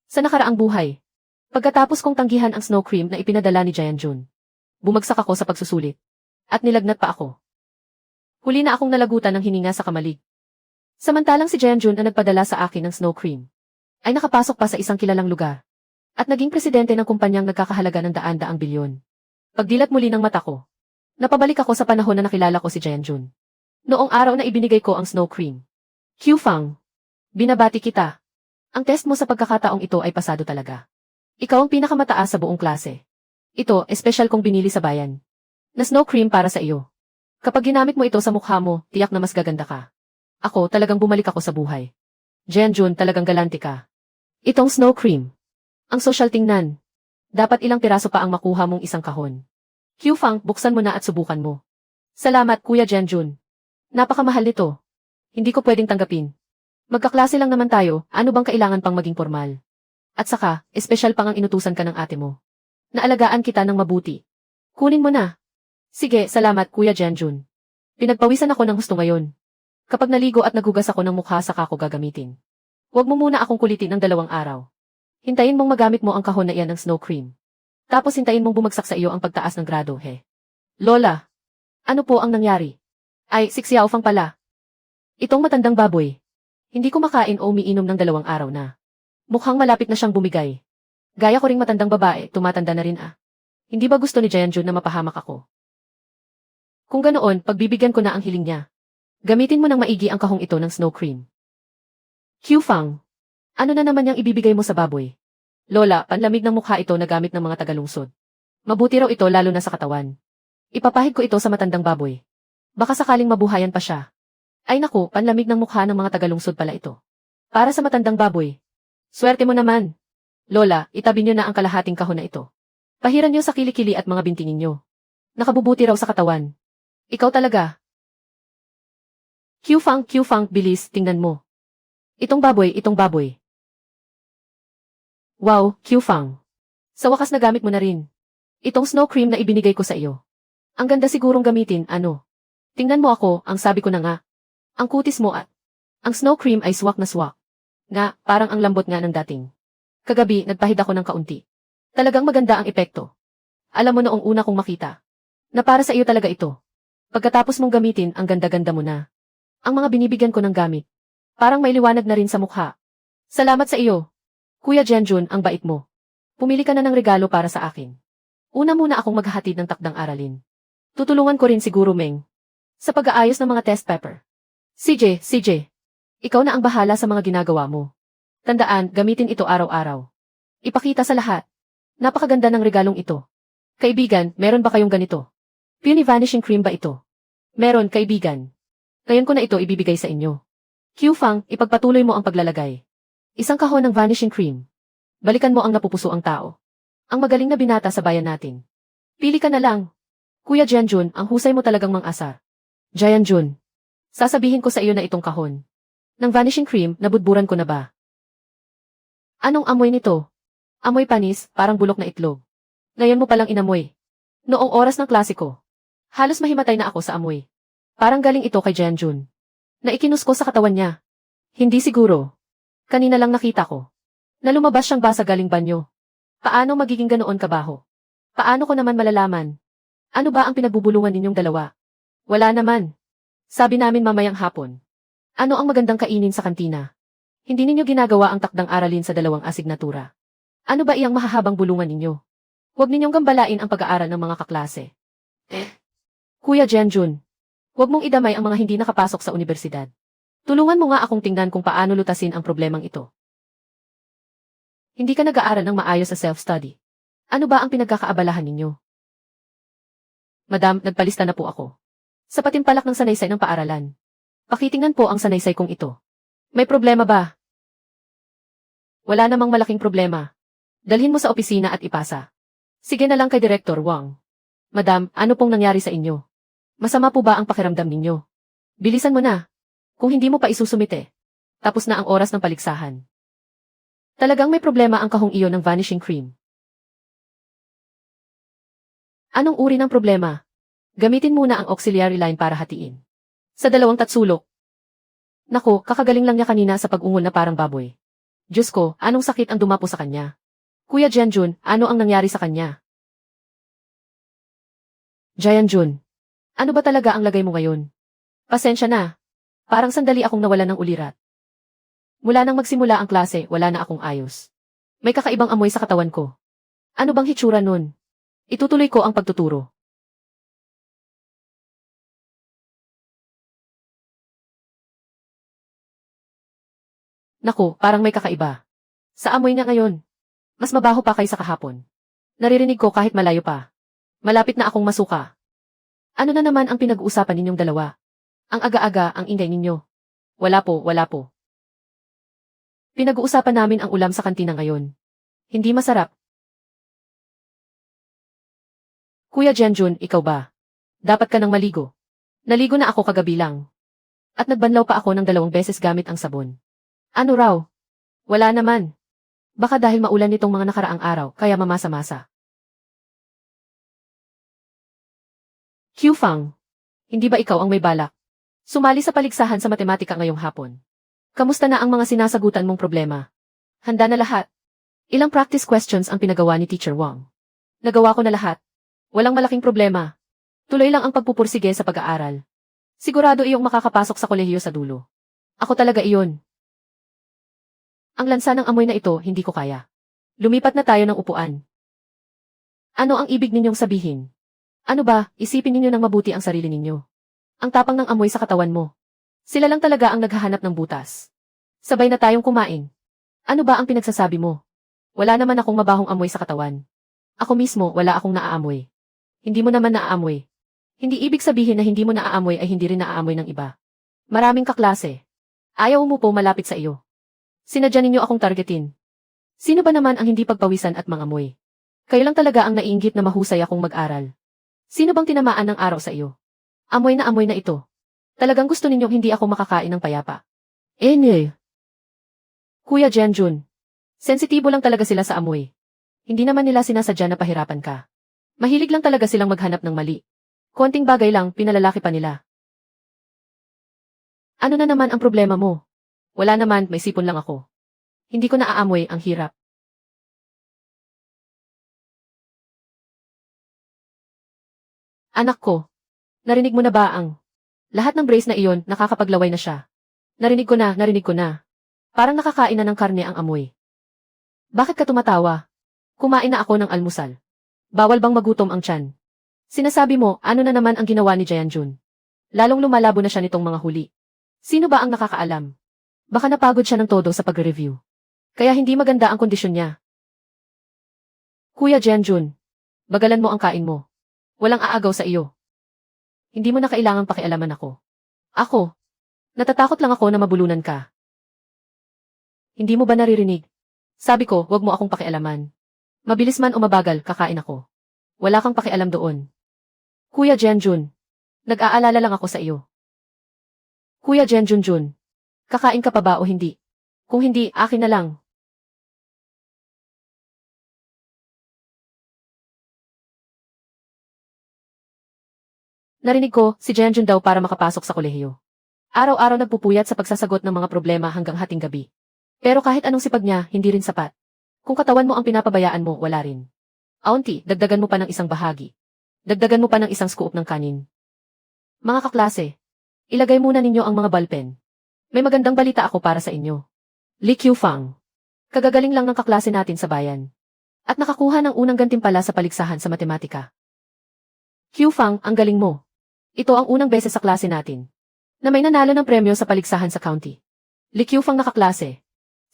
Sa nakaraang buhay, pagkatapos kong tanggihan ang snow cream na ipinadala ni Jianjun, bumagsak ako sa pagsusulit. At nilagnat pa ako. Huli na akong nalagutan ng hininga sa kamalig. Samantalang si Jianjun na nagpadala sa akin ng snow cream, ay nakapasok pa sa isang kilalang lugar. At naging presidente ng kumpanyang nagkakahalaga ng daan-daang bilyon. Pagdilat muli ng mata ko, napabalik ako sa panahon na nakilala ko si Jianjun. Noong araw na ibinigay ko ang snow cream. Qiufang, binabati kita. Ang test mo sa pagkakataong ito ay pasado talaga. Ikaw ang pinakamataas sa buong klase. Ito, espesyal kong binili sa bayan. Na snow cream para sa iyo. Kapag ginamit mo ito sa mukha mo, tiyak na mas gaganda ka. Ako, talagang bumalik ako sa buhay. Jianjun, talagang galante ka. Itong snow cream. Ang sosyal tingnan. Dapat ilang piraso pa ang makuha mong isang kahon. Qiufang, buksan mo na at subukan mo. Salamat, Kuya Jianjun. Napakamahal nito. Hindi ko pwedeng tanggapin. Magkaklase lang naman tayo, ano bang kailangan pang maging formal? At saka, espesyal pang ang inutusan ka ng ate mo. Naalagaan kita ng mabuti. Kunin mo na. Sige, salamat Kuya Jianjun. Pinagpawisan ako ng husto ngayon. Kapag naligo at nagugas ako ng mukha saka ko gagamitin. Huwag mo muna akong kulitin ng 2 araw. Hintayin mong magamit mo ang kahon na iyan ng snow cream. Tapos hintayin mong bumagsak sa iyo ang pagtaas ng grado, he. Lola, ano po ang nangyari? Ay, si Xiaofang pala. Itong matandang baboy. Hindi kumakain o umiinom ng 2 araw na. Mukhang malapit na siyang bumigay. Gaya ko ring matandang babae, tumatanda na rin ah. Hindi ba gusto ni Jianjun na mapahamak ako? Kung ganoon, pagbibigyan ko na ang hiling niya. Gamitin mo ng maigi ang kahong ito ng snow cream. Qiufang, ano na naman yang ibibigay mo sa baboy? Lola, panlamig ng mukha ito na gamit ng mga tagalungsod. Mabuti raw ito lalo na sa katawan. Ipapahid ko ito sa matandang baboy. Baka sakaling mabuhayan pa siya. Ay naku, panlamig ng mukha ng mga tagalungsod pala ito. Para sa matandang baboy. Swerte mo naman. Lola, itabi niyo na ang kalahating kahon na ito. Pahiran niyo sa kilikili at mga binti ninyo. Nakabubuti raw sa katawan. Ikaw talaga. Qiufang, bilis, tingnan mo. Itong baboy. Wow, Qiufang. Sa wakas nagamit mo na rin. Itong snow cream na ibinigay ko sa iyo. Ang ganda sigurong gamitin, ano? Tingnan mo ako, ang sabi ko na nga. Ang kutis mo at ang snow cream ay swak na swak. Nga, parang ang lambot nga ng dating. Kagabi, nagpahid ako ng kaunti. Talagang maganda ang epekto. Alam mo noong una kong makita, na para sa iyo talaga ito. Pagkatapos mong gamitin, ang ganda-ganda mo na. Ang mga binibigyan ko ng gamit, parang may liwanag na rin sa mukha. Salamat sa iyo. Kuya Jianjun, ang bait mo. Pumili ka na ng regalo para sa akin. Una muna akong maghahatid ng takdang aralin. Tutulungan ko rin siguro, Meng, sa pag-aayos ng mga test paper. CJ, ikaw na ang bahala sa mga ginagawa mo. Tandaan, gamitin ito araw-araw. Ipakita sa lahat. Napakaganda ng regalong ito. Kaibigan, meron ba kayong ganito? Puny vanishing cream ba ito? Meron, kaibigan. Ngayon ko na ito ibibigay sa inyo. Qiufang, ipagpatuloy mo ang paglalagay. Isang kahon ng vanishing cream. Balikan mo ang napupuso ang tao. Ang magaling na binata sa bayan natin. Pili ka na lang. Kuya Jianjun, ang husay mo talagang mang-asar. Jianjun, sasabihin ko sa iyo na itong kahon ng vanishing cream, nabudburan ko na ba? Anong amoy nito? Amoy panis, parang bulok na itlog. Ngayon mo palang inamoy. Noong oras ng klasiko, halos mahimatay na ako sa amoy. Parang galing ito kay Jianjun. Na ikinus ko sa katawan niya. Hindi siguro. Kanina lang nakita ko na lumabas siyang basa galing banyo. Paano magiging ganoon kabaho? Paano ko naman malalaman? Ano ba ang pinagbubulungan ninyong dalawa? Wala naman. Sabi namin mamayang hapon. Ano ang magandang kainin sa kantina? Hindi ninyo ginagawa ang takdang aralin sa 2 asignatura. Ano ba iyang mahahabang bulungan ninyo? Huwag ninyong gambalain ang pag-aaral ng mga kaklase. Kuya Jianjun, huwag mong idamay ang mga hindi nakapasok sa universidad. Tulungan mo nga akong tingnan kung paano lutasin ang problemang ito. Hindi ka nag-aaral ng maayos sa self-study. Ano ba ang pinagkakaabalahan ninyo? Madam, nagpalista na po ako. Sa patimpalak ng sanaysay ng paaralan. Pakitingnan po ang sanaysay kong ito. May problema ba? Wala namang malaking problema. Dalhin mo sa opisina at ipasa. Sige na lang kay Director Wang. Madam, ano pong nangyari sa inyo? Masama po ba ang pakiramdam ninyo? Bilisan mo na. Kung hindi mo pa isusumite. Tapos na ang oras ng paligsahan. Talagang may problema ang kahong iyon ng vanishing cream. Anong uri ng problema? Gamitin muna ang auxiliary line para hatiin. Sa 2 tatsulok. Naku, kakagaling lang niya kanina sa pag-ungol na parang baboy. Diyos ko, anong sakit ang dumapo sa kanya? Kuya Jianjun, ano ang nangyari sa kanya? Jianjun, ano ba talaga ang lagay mo ngayon? Pasensya na. Parang sandali akong nawalan ng ulirat. Mula nang magsimula ang klase, wala na akong ayos. May kakaibang amoy sa katawan ko. Ano bang hitsura nun? Itutuloy ko ang pagtuturo. Naku, parang may kakaiba. Sa amoy niya ngayon. Mas mabaho pa kaysa kahapon. Naririnig ko kahit malayo pa. Malapit na akong masuka. Ano na naman ang pinag-uusapan ninyong dalawa? Ang aga-aga ang ingay ninyo. Wala po, wala po. Pinag-uusapan namin ang ulam sa kantina ngayon. Hindi masarap. Kuya Jianjun, ikaw ba? Dapat ka nang maligo. Naligo na ako kagabi lang. At nagbanlaw pa ako ng 2 beses gamit ang sabon. Ano raw? Wala naman. Baka dahil maulan nitong mga nakaraang araw, kaya mamasa-masa. Qiu Fang, hindi ba ikaw ang may balak? Sumali sa paligsahan sa matematika ngayong hapon. Kamusta na ang mga sinasagutan mong problema? Handa na lahat. Ilang practice questions ang pinagawa ni Teacher Wang. Nagawa ko na lahat. Walang malaking problema. Tuloy lang ang pagpupursige sa pag-aaral. Sigurado iyong makakapasok sa kolehiyo sa dulo. Ako talaga iyon. Ang lansa ng amoy na ito, hindi ko kaya. Lumipat na tayo ng upuan. Ano ang ibig ninyong sabihin? Ano ba, isipin ninyo ng mabuti ang sarili ninyo. Ang tapang ng amoy sa katawan mo. Sila lang talaga ang naghahanap ng butas. Sabay na tayong kumain. Ano ba ang pinagsasabi mo? Wala naman akong mabahong amoy sa katawan. Ako mismo, wala akong naaamoy. Hindi mo naman naaamoy. Hindi ibig sabihin na hindi mo naaamoy ay hindi rin naaamoy ng iba. Maraming kaklase. Ayaw mo po malapit sa iyo. Sinadya ninyo akong targetin. Sino ba naman ang hindi pagpawisan at mangamoy? Kayo lang talaga ang naiinggit na mahusay akong mag-aral. Sino bang tinamaan ng araw sa iyo? Amoy na ito. Talagang gusto ninyong hindi ako makakain ng payapa. Kuya Jianjun. Sensitibo lang talaga sila sa amoy. Hindi naman nila sinasadya na pahirapan ka. Mahilig lang talaga silang maghanap ng mali. Konting bagay lang, pinalalaki pa nila. Ano na naman ang problema mo? Wala naman, may sipon lang ako. Hindi ko naaamoy, ang hirap. Anak ko, narinig mo na ba ang lahat ng brace na iyon, nakakapaglaway na siya. Narinig ko na. Parang nakakain na ng karne ang amoy. Bakit ka tumatawa? Kumain na ako ng almusal. Bawal bang magutom ang tiyan? Sinasabi mo, ano na naman ang ginawa ni Jianjun? Lalong lumalabo na siya nitong mga huli. Sino ba ang nakakaalam? Baka napagod siya ng todo sa pag-review. Kaya hindi maganda ang kondisyon niya. Kuya Jianjun, bagalan mo ang kain mo. Walang aagaw sa iyo. Hindi mo na kailangang pakialaman ako. Ako, natatakot lang ako na mabulunan ka. Hindi mo ba naririnig? Sabi ko, wag mo akong pakialaman. Mabilis man o mabagal, kakain ako. Wala kang pakialam doon. Kuya Jianjun, nag-aalala lang ako sa iyo. Kuya Jianjun, kakain ka pa ba o hindi? Kung hindi, akin na lang. Narinig ko, si Jianjun daw para makapasok sa kolehiyo. Araw-araw nagpupuyat sa pagsasagot ng mga problema hanggang hating gabi. Pero kahit anong sipag niya, hindi rin sapat. Kung katawan mo ang pinapabayaan mo, wala rin. Auntie, dagdagan mo pa ng isang bahagi. Dagdagan mo pa ng isang scoop ng kanin. Mga kaklase, ilagay muna ninyo ang mga ballpen. May magandang balita ako para sa inyo. Li Qiufang. Kagagaling lang ng kaklase natin sa bayan. At nakakuha ng unang gantimpala sa paligsahan sa matematika. Qiufang, ang galing mo. Ito ang unang beses sa klase natin na may nanalo ng premyo sa paligsahan sa county. Li Qiufang na kaklase.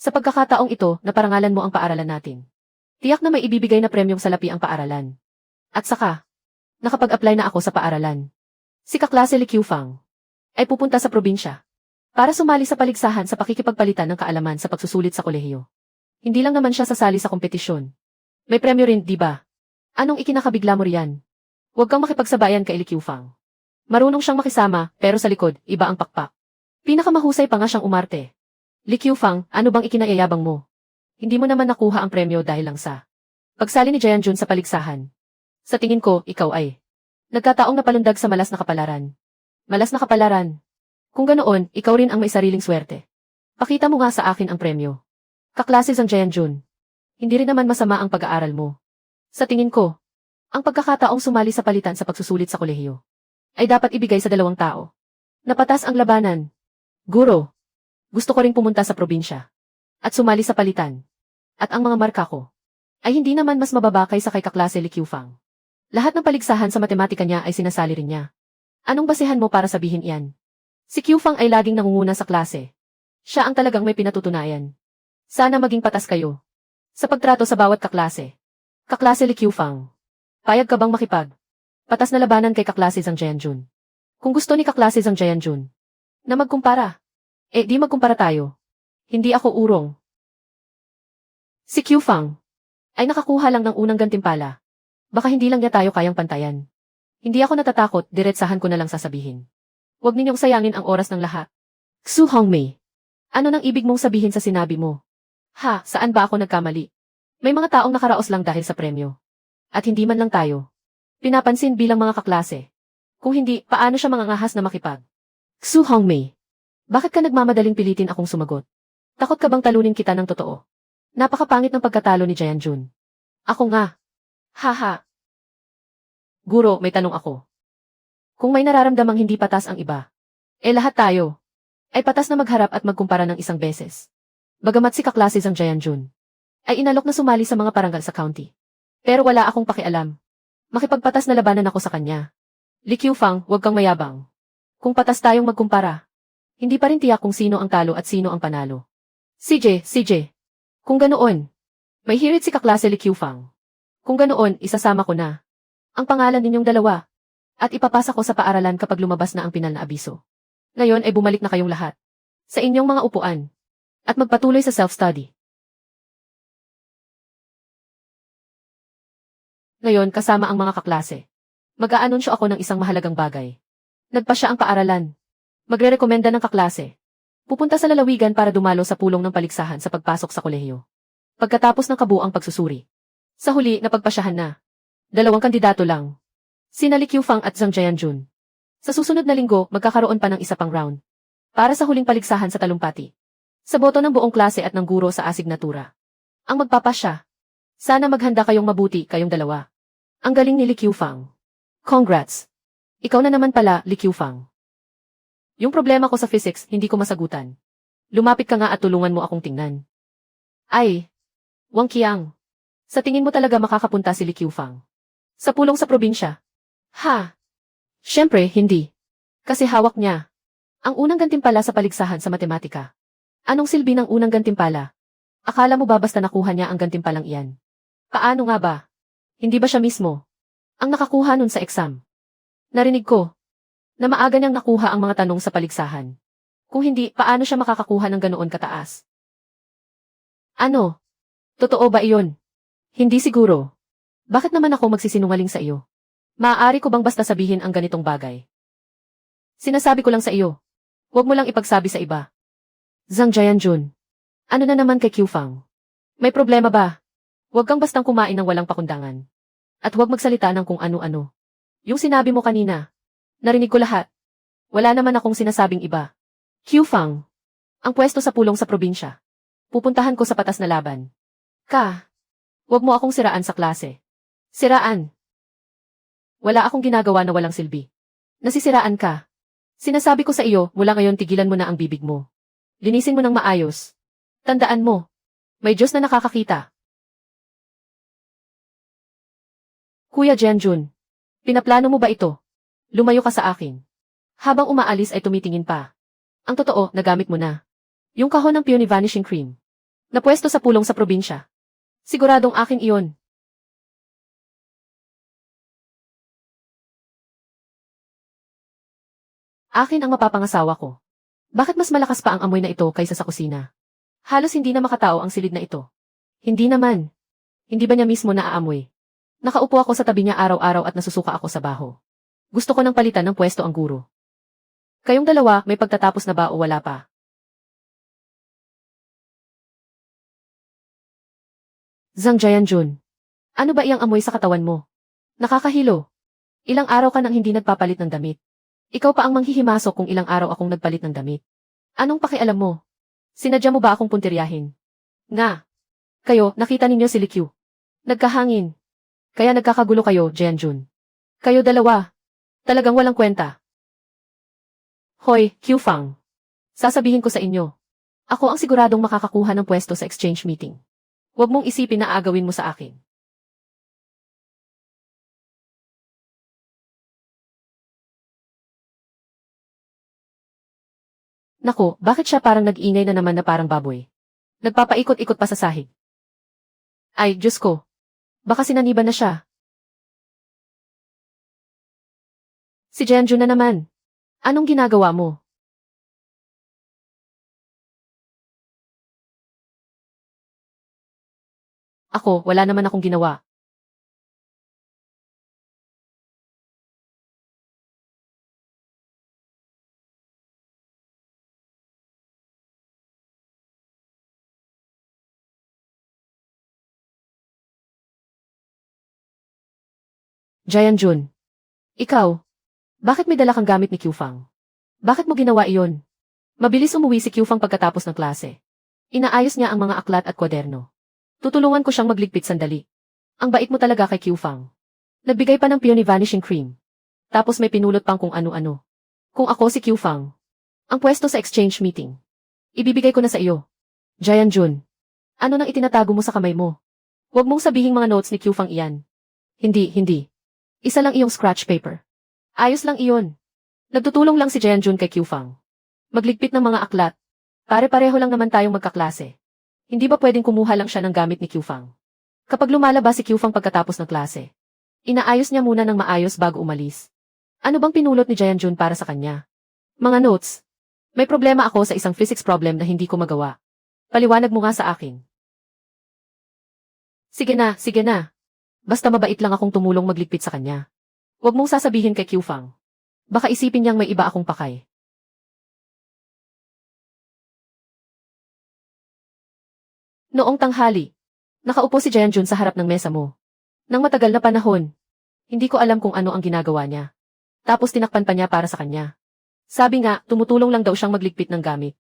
Sa pagkakataong ito, naparangalan mo ang paaralan natin. Tiyak na may ibibigay na premyong salapi ang paaralan. At saka, nakapag-apply na ako sa paaralan. Si kaklase Li Qiufang ay pupunta sa probinsya para sumali sa paligsahan sa pakikipagpalitan ng kaalaman sa pagsusulit sa kolehiyo. Hindi lang naman siya sasali sa kompetisyon. May premyo rin, di ba? Anong ikinakabigla mo riyan? Huwag kang makipagsabayan kay Li Qiufang. Marunong siyang makisama, pero sa likod, iba ang pakpak. Pinakamahusay pa nga siyang umarte. Li Qiufang, ano bang ikinayayabang mo? Hindi mo naman nakuha ang premyo dahil lang sa pagsali ni Jianjun sa paligsahan. Sa tingin ko, ikaw ay nagkataong napalundag sa malas na kapalaran. Malas na kapalaran. Kung ganoon, ikaw rin ang may sariling swerte. Pakita mo nga sa akin ang premyo. Kaklase Zhang Jianjun. Hindi rin naman masama ang pag-aaral mo. Sa tingin ko, ang pagkakataong sumali sa palitan sa pagsusulit sa kolehiyo ay dapat ibigay sa dalawang tao. Napatas ang labanan. Guro, gusto ko ring pumunta sa probinsya at sumali sa palitan. At ang mga marka ko ay hindi naman mas mababa kaysa kay kaklase Li Qiufang. Lahat ng paligsahan sa matematika niya ay sinasali rin niya. Anong basehan mo para sabihin iyan? Si Qiufang ay laging nangunguna sa klase. Siya ang talagang may pinatutunayan. Sana maging patas kayo sa pagtrato sa bawat kaklase. Kaklase Li Qiufang, payag ka bang makipag patas na labanan kay kaklase Zhang Jianjun? Kung gusto ni kaklase Zhang Jianjun na magkumpara, di magkumpara tayo. Hindi ako urong. Si Qiufang ay nakakuha lang ng unang gantimpala. Baka hindi lang niya tayo kayang pantayan. Hindi ako natatakot, diretsahan ko na lang sasabihin. Huwag ninyong sayangin ang oras ng lahat. Xu Hongmei, ano nang ibig mong sabihin sa sinabi mo? Ha, saan ba ako nagkamali? May mga taong nakaraos lang dahil sa premyo. At hindi man lang tayo pinapansin bilang mga kaklase. Kung hindi, paano siya mangangahas na makipag? Xu Hongmei, bakit ka nagmamadaling pilitin akong sumagot? Takot ka bang talunin kita ng totoo? Napakapangit ng pagkatalo ni Jianjun. Ako nga. Haha. Guro, may tanong ako. Kung may nararamdamang hindi patas ang iba, lahat tayo ay patas na magharap at magkumpara ng isang beses. Bagamat si kaklase Zhang Jianjun ay inalok na sumali sa mga parangal sa county. Pero wala akong pakialam. Makipagpatas na labanan ako sa kanya. Li Qiufang, huwag kang mayabang. Kung patas tayong magkumpara, hindi pa rin tiyak kung sino ang talo at sino ang panalo. CJ. Kung ganoon, may hirit si kaklase Li Qiufang. Kung ganoon, isasama ko na ang pangalan ninyong dalawa at ipapasa ko sa paaralan kapag lumabas na ang pinal na abiso. Ngayon ay bumalik na kayong lahat sa inyong mga upuan at magpatuloy sa self-study. Ngayon kasama ang mga kaklase, mag-aanunsyo ako ng isang mahalagang bagay. Nagpa siya ang paaralan. Magre-rekomenda ng kaklase. Pupunta sa lalawigan para dumalo sa pulong ng paligsahan sa pagpasok sa kolehiyo. Pagkatapos ng kabuang pagsusuri. Sa huli, napagpasyahan na. 2 kandidato lang. Sina Li Qiufang at Zhang Jianjun. Sa susunod na linggo, magkakaroon pa ng isa pang round. Para sa huling paligsahan sa talumpati. Sa boto ng buong klase at ng guro sa asignatura. Ang magpapasya. Sana maghanda kayong mabuti kayong dalawa. Ang galing ni Li Qiufang. Congrats. Ikaw na naman pala, Li Qiufang. Yung problema ko sa physics, hindi ko masagutan. Lumapit ka nga at tulungan mo akong tingnan. Ay, Wang Qiang. Sa tingin mo talaga makakapunta si Li Qiufang sa pulong sa probinsya? Ha? Siyempre, hindi. Kasi hawak niya ang unang gantimpala sa paligsahan sa matematika. Anong silbi ng unang gantimpala? Akala mo ba basta nakuha niya ang gantimpalang iyan? Paano nga ba? Hindi ba siya mismo ang nakakuha nun sa exam? Narinig ko na maaga niyang nakuha ang mga tanong sa paligsahan. Kung hindi, paano siya makakakuha ng ganoon kataas? Ano? Totoo ba iyon? Hindi siguro. Bakit naman ako magsisinungaling sa iyo? Maaari ko bang basta sabihin ang ganitong bagay? Sinasabi ko lang sa iyo. Huwag mo lang ipagsabi sa iba. Zhang Jianjun. Ano na naman kay Qiufang? May problema ba? Huwag kang bastang kumain ng walang pakundangan. At huwag magsalita ng kung ano-ano. Yung sinabi mo kanina. Narinig ko lahat. Wala naman akong sinasabing iba. Qiufang. Ang pwesto sa pulong sa probinsya. Pupuntahan ko sa patas na laban. Huwag mo akong siraan sa klase. Siraan. Wala akong ginagawa na walang silbi. Nasisiraan ka. Sinasabi ko sa iyo, mula ngayon tigilan mo na ang bibig mo. Linisin mo ng maayos. Tandaan mo, may Diyos na nakakakita. Kuya Jianjun, pinaplano mo ba ito? Lumayo ka sa akin. Habang umaalis ay tumitingin pa. Ang totoo, nagamit mo na yung kahon ng Peony Vanishing Cream na pwesto sa pulong sa probinsya. Siguradong akin iyon. Akin ang mapapangasawa ko. Bakit mas malakas pa ang amoy na ito kaysa sa kusina? Halos hindi na makatao ang silid na ito. Hindi naman. Hindi ba niya mismo naaamoy? Nakaupo ako sa tabi niya araw-araw at nasusuka ako sa baho. Gusto ko nang palitan ng pwesto ang guro. Kayong dalawa, may pagtatapos na ba o wala pa? Zhang Jianjun. Ano ba iyang amoy sa katawan mo? Nakakahilo. Ilang araw ka nang hindi nagpapalit ng damit. Ikaw pa ang manghihimasok kung ilang araw akong nagpalit ng damit. Anong pakialam mo? Sinadya mo ba akong puntiryahin? Nga. Kayo, nakita ninyo si Likyu. Nagkahangin. Kaya nagkakagulo kayo, Jianjun. Kayo dalawa. Talagang walang kwenta. Hoy, Qiufang. Sasabihin ko sa inyo. Ako ang siguradong makakakuha ng pwesto sa exchange meeting. Huwag mong isipin na aagawin mo sa akin. Nako, bakit siya parang nag-ingay na naman na parang baboy? Nagpapaikot-ikot pa sa sahig. Ay, Diyos ko. Baka sinaniban na siya. Si Jianjun na naman. Anong ginagawa mo? Ako, wala naman akong ginawa. Jianjun. Ikaw. Bakit may dala kang gamit ni Qiufang? Bakit mo ginawa iyon? Mabilis umuwi si Qiufang pagkatapos ng klase. Inaayos niya ang mga aklat at kwaderno. Tutulungan ko siyang magligpit sandali. Ang bait mo talaga kay Qiufang. Nagbigay pa ng Peony Vanishing Cream. Tapos may pinulot pang kung ano-ano. Kung ako si Qiufang, ang pwesto sa exchange meeting, ibibigay ko na sa iyo. Jianjun. Ano nang itinatago mo sa kamay mo? Huwag mong sabihing mga notes ni Qiufang iyan. Hindi. Isa lang iyong scratch paper. Ayos lang iyon. Nagtutulong lang si Jianjun kay Qiufang. Magligpit ng mga aklat. Pare-pareho lang naman tayong magkaklase. Hindi ba pwedeng kumuha lang siya ng gamit ni Qiufang? Kapag lumalabas si Qiufang pagkatapos ng klase, inaayos niya muna ng maayos bago umalis. Ano bang pinulot ni Jianjun para sa kanya? Mga notes. May problema ako sa isang physics problem na hindi ko magawa. Paliwanag mo nga sa akin. Sige na. Basta mabait lang akong tumulong magligpit sa kanya. Huwag mong sasabihin kay Qiufang. Baka isipin niyang may iba akong pakay. Noong tanghali, nakaupo si Jianjun sa harap ng mesa mo. Nang matagal na panahon, hindi ko alam kung ano ang ginagawa niya. Tapos tinakpan pa niya para sa kanya. Sabi nga, tumutulong lang daw siyang magligpit ng gamit.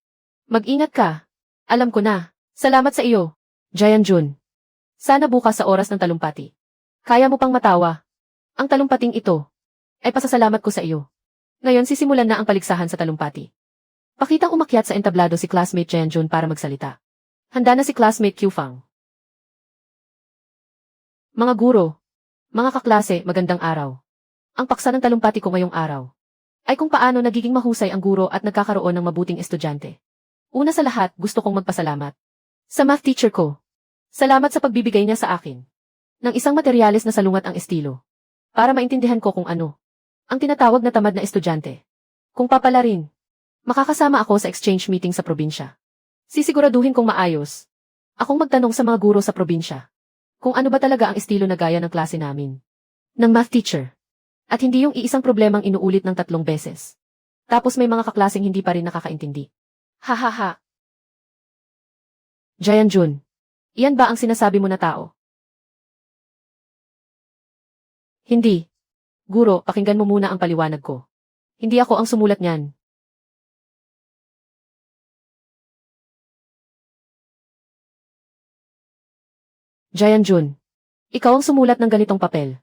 Mag-ingat ka. Alam ko na. Salamat sa iyo, Jianjun. Sana bukas sa oras ng talumpati. Kaya mo pang matawa. Ang talumpating ito ay pasasalamat ko sa iyo. Ngayon sisimulan na ang paligsahan sa talumpati. Pakitang umakyat sa entablado si classmate Jianjun para magsalita. Handa na si classmate Qiufang. Mga guro, mga kaklase, magandang araw. Ang paksa ng talumpati ko ngayong araw ay kung paano nagiging mahusay ang guro at nagkakaroon ng mabuting estudyante. Una sa lahat, gusto kong magpasalamat sa math teacher ko. Salamat sa pagbibigay niya sa akin ng isang materyales na salungat ang estilo para maintindihan ko kung ano ang tinatawag na tamad na estudyante. Kung papalarin, makakasama ako sa exchange meeting sa probinsya. Sisiguraduhin kong maayos akong magtanong sa mga guro sa probinsya kung ano ba talaga ang estilo na gaya ng klase namin ng math teacher. At hindi yung iisang problemang inuulit ng 3 beses. Tapos may mga kaklaseng hindi pa rin nakakaintindi. Hahaha. Jianjun, iyan ba ang sinasabi mo na tao? Hindi. Guro, pakinggan mo muna ang paliwanag ko. Hindi ako ang sumulat niyan. Jianjun, ikaw ang sumulat ng ganitong papel.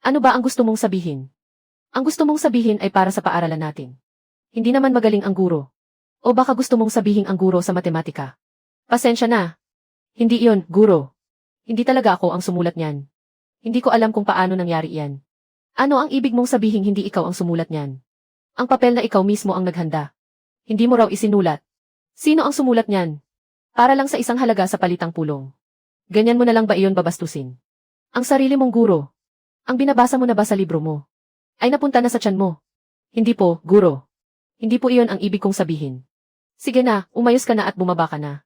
Ano ba ang gusto mong sabihin? Ang gusto mong sabihin ay para sa paaralan natin. Hindi naman magaling ang guro. O baka gusto mong sabihin ang guro sa matematika. Pasensya na. Hindi iyon, guro. Hindi talaga ako ang sumulat niyan. Hindi ko alam kung paano nangyari iyan. Ano ang ibig mong sabihin hindi ikaw ang sumulat niyan? Ang papel na ikaw mismo ang naghanda. Hindi mo raw isinulat. Sino ang sumulat niyan? Para lang sa isang halaga sa palitang pulong. Ganyan mo na lang ba iyon babastusin? Ang sarili mong guro. Ang binabasa mo na ba sa libro mo ay napunta na sa tiyan mo? Hindi po, guro. Hindi po iyon ang ibig kong sabihin. Sige na, umayos ka na at bumaba ka na.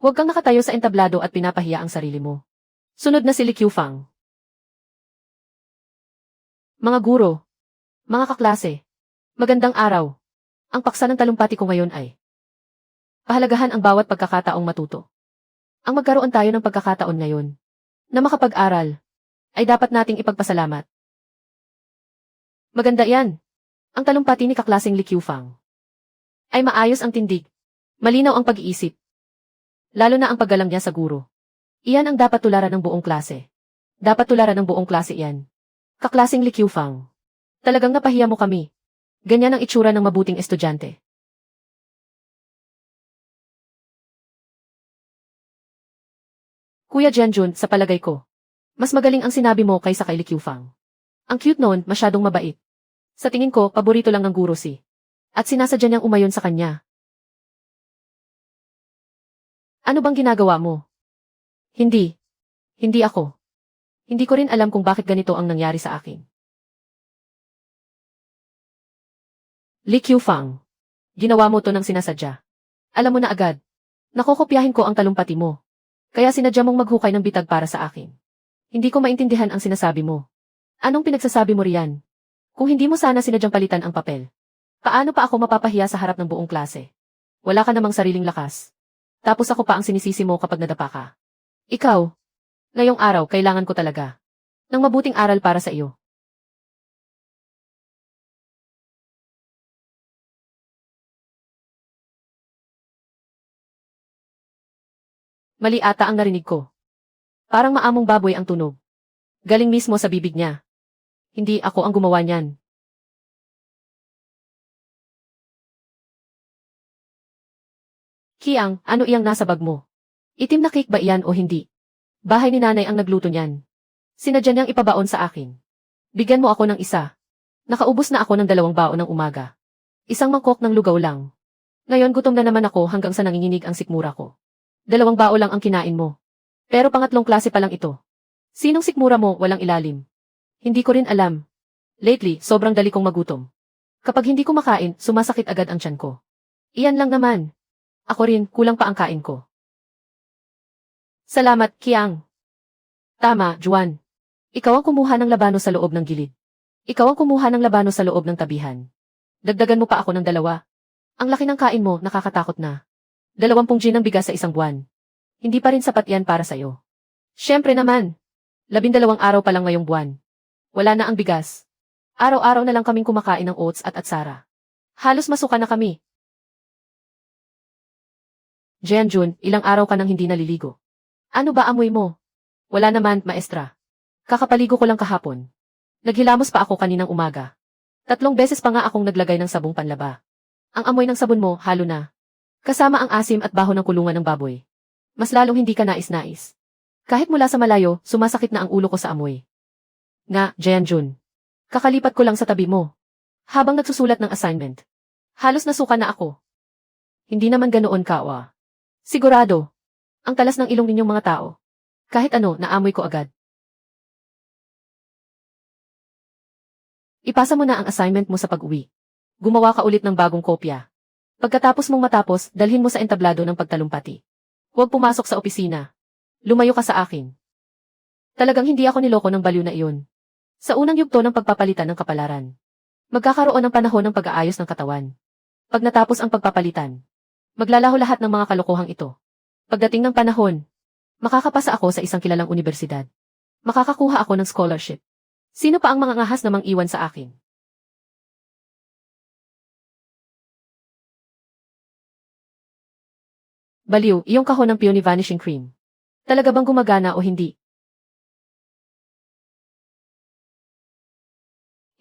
Huwag kang nakatayo sa entablado at pinapahiya ang sarili mo. Sunod na si Li Qiufang. Mga guro, mga kaklase, magandang araw. Ang paksa ng talumpati ko ngayon ay pahalagahan ang bawat pagkakataong matuto. Ang magkaroon tayo ng pagkakataon ngayon na makapag-aral ay dapat nating ipagpasalamat. Maganda yan. Ang talumpati ni kaklaseng Li Qiufang ay maayos ang tindig, malinaw ang pag-iisip. Lalo na ang paggalang niya sa guro. Iyan ang dapat tularan ng buong klase. Dapat tularan ng buong klase iyan. Kaklaseng Li Qiufang. Talagang napahiya mo kami. Ganyan ang itsura ng mabuting estudyante. Kuya Jianjun, sa palagay ko, mas magaling ang sinabi mo kaysa kay Li Qiufang. Ang cute noon, masyadong mabait. Sa tingin ko, paborito lang ng guro si. At sinasadya niyang umayon sa kanya. Ano bang ginagawa mo? Hindi. Hindi ako. Hindi ko rin alam kung bakit ganito ang nangyari sa akin. Li Qiufang. Ginawa mo to ng sinasadya. Alam mo na agad. Nakokopyahin ko ang talumpati mo. Kaya sinadya mong maghukay ng bitag para sa akin. Hindi ko maintindihan ang sinasabi mo. Anong pinagsasabi mo riyan? Kung hindi mo sana sinadyang palitan ang papel. Paano pa ako mapapahiya sa harap ng buong klase? Wala ka namang sariling lakas. Tapos ako pa ang sinisisi mo kapag nadapa ka. Ikaw. Ngayong araw, kailangan ko talaga ng mabuting aral para sa iyo. Mali ata ang narinig ko. Parang maamong baboy ang tunog. Galing mismo sa bibig niya. Hindi ako ang gumawa niyan. Kiang, ano iyang nasa bag mo? Itim na cake ba iyan o hindi? Bahay ni nanay ang nagluto niyan. Sinadya niyang ipabaon sa akin. Bigyan mo ako ng isa. Nakaubos na ako ng 2 baon ng umaga. Isang mangkok ng lugaw lang. Ngayon gutom na naman ako hanggang sa nanginginig ang sikmura ko. 2 bao lang ang kinain mo. Pero pangatlong klase pa lang ito. Sinong sikmura mo walang ilalim? Hindi ko rin alam. Lately, sobrang dali kong magutom. Kapag hindi ko makain, sumasakit agad ang tiyan ko. Iyan lang naman. Ako rin, kulang pa ang kain ko. Salamat, Kiang. Tama, Juan. Ikaw ang kumuha ng labano sa loob ng gilid. Ikaw ang kumuha ng labano sa loob ng tabihan. Dagdagan mo pa ako ng 2. Ang laki ng kain mo, nakakatakot na. 20 gin ng bigas sa isang buwan. Hindi pa rin sapat yan para sa'yo. Siyempre naman. 12 araw pa lang ngayong buwan. Wala na ang bigas. Araw-araw na lang kaming kumakain ng oats at atsara. Halos masuka na kami. Jianjun, ilang araw ka nang hindi naliligo. Ano ba amoy mo? Wala naman, maestra. Kakapaligo ko lang kahapon. Naghilamos pa ako kaninang umaga. 3 beses pa nga akong naglagay ng sabong panlaba. Ang amoy ng sabon mo, halo na. Kasama ang asim at baho ng kulungan ng baboy. Mas lalong hindi ka nais-nais. Kahit mula sa malayo, sumasakit na ang ulo ko sa amoy. Nga, Jianjun. Kakalipat ko lang sa tabi mo. Habang nagsusulat ng assignment. Halos nasuka na ako. Hindi naman ganoon kawa. Sigurado. Ang talas ng ilong ninyong mga tao. Kahit ano, naamoy ko agad. Ipasa mo na ang assignment mo sa pag-uwi. Gumawa ka ulit ng bagong kopya. Pagkatapos mong matapos, dalhin mo sa entablado ng pagtalumpati. Huwag pumasok sa opisina. Lumayo ka sa akin. Talagang hindi ako niloko ng baliw na iyon. Sa unang yugto ng pagpapalitan ng kapalaran. Magkakaroon ng panahon ng pag-aayos ng katawan. Pag natapos ang pagpapalitan, maglalaho lahat ng mga kalokohang ito. Pagdating ng panahon, makakapasa ako sa isang kilalang universidad. Makakakuha ako ng scholarship. Sino pa ang mga ngahas na mang-iwan sa akin? Baliw, iyong kahon ng Peony Vanishing Cream. Talaga bang gumagana o hindi?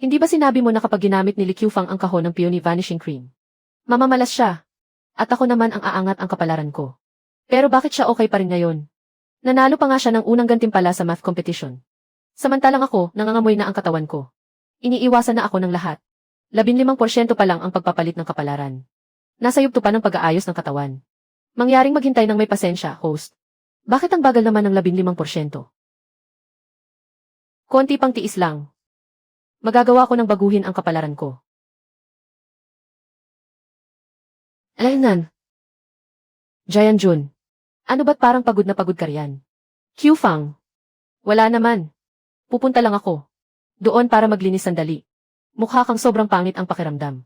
Hindi ba sinabi mo na kapag ginamit ni Li Qiufang ang kahon ng Peony Vanishing Cream, mamamalas siya? At ako naman ang aangat ang kapalaran ko. Pero bakit siya okay pa rin ngayon? Nanalo pa nga siya ng unang gantimpala sa math competition. Samantalang ako, nangangamoy na ang katawan ko. Iniiwasan na ako ng lahat. 15% pa lang ang pagpapalit ng kapalaran. Nasa yugto pa ng pag-aayos ng katawan. Mangyaring maghintay ng may pasensya, host. Bakit ang bagal naman ng 15%? Konti pang tiis lang. Magagawa ko ng baguhin ang kapalaran ko. Alaynan. Jianjun. Ano ba't parang pagod na pagod ka riyan? Qiufang. Wala naman. Pupunta lang ako. Doon para maglinis sandali. Mukha kang sobrang pangit ang pakiramdam.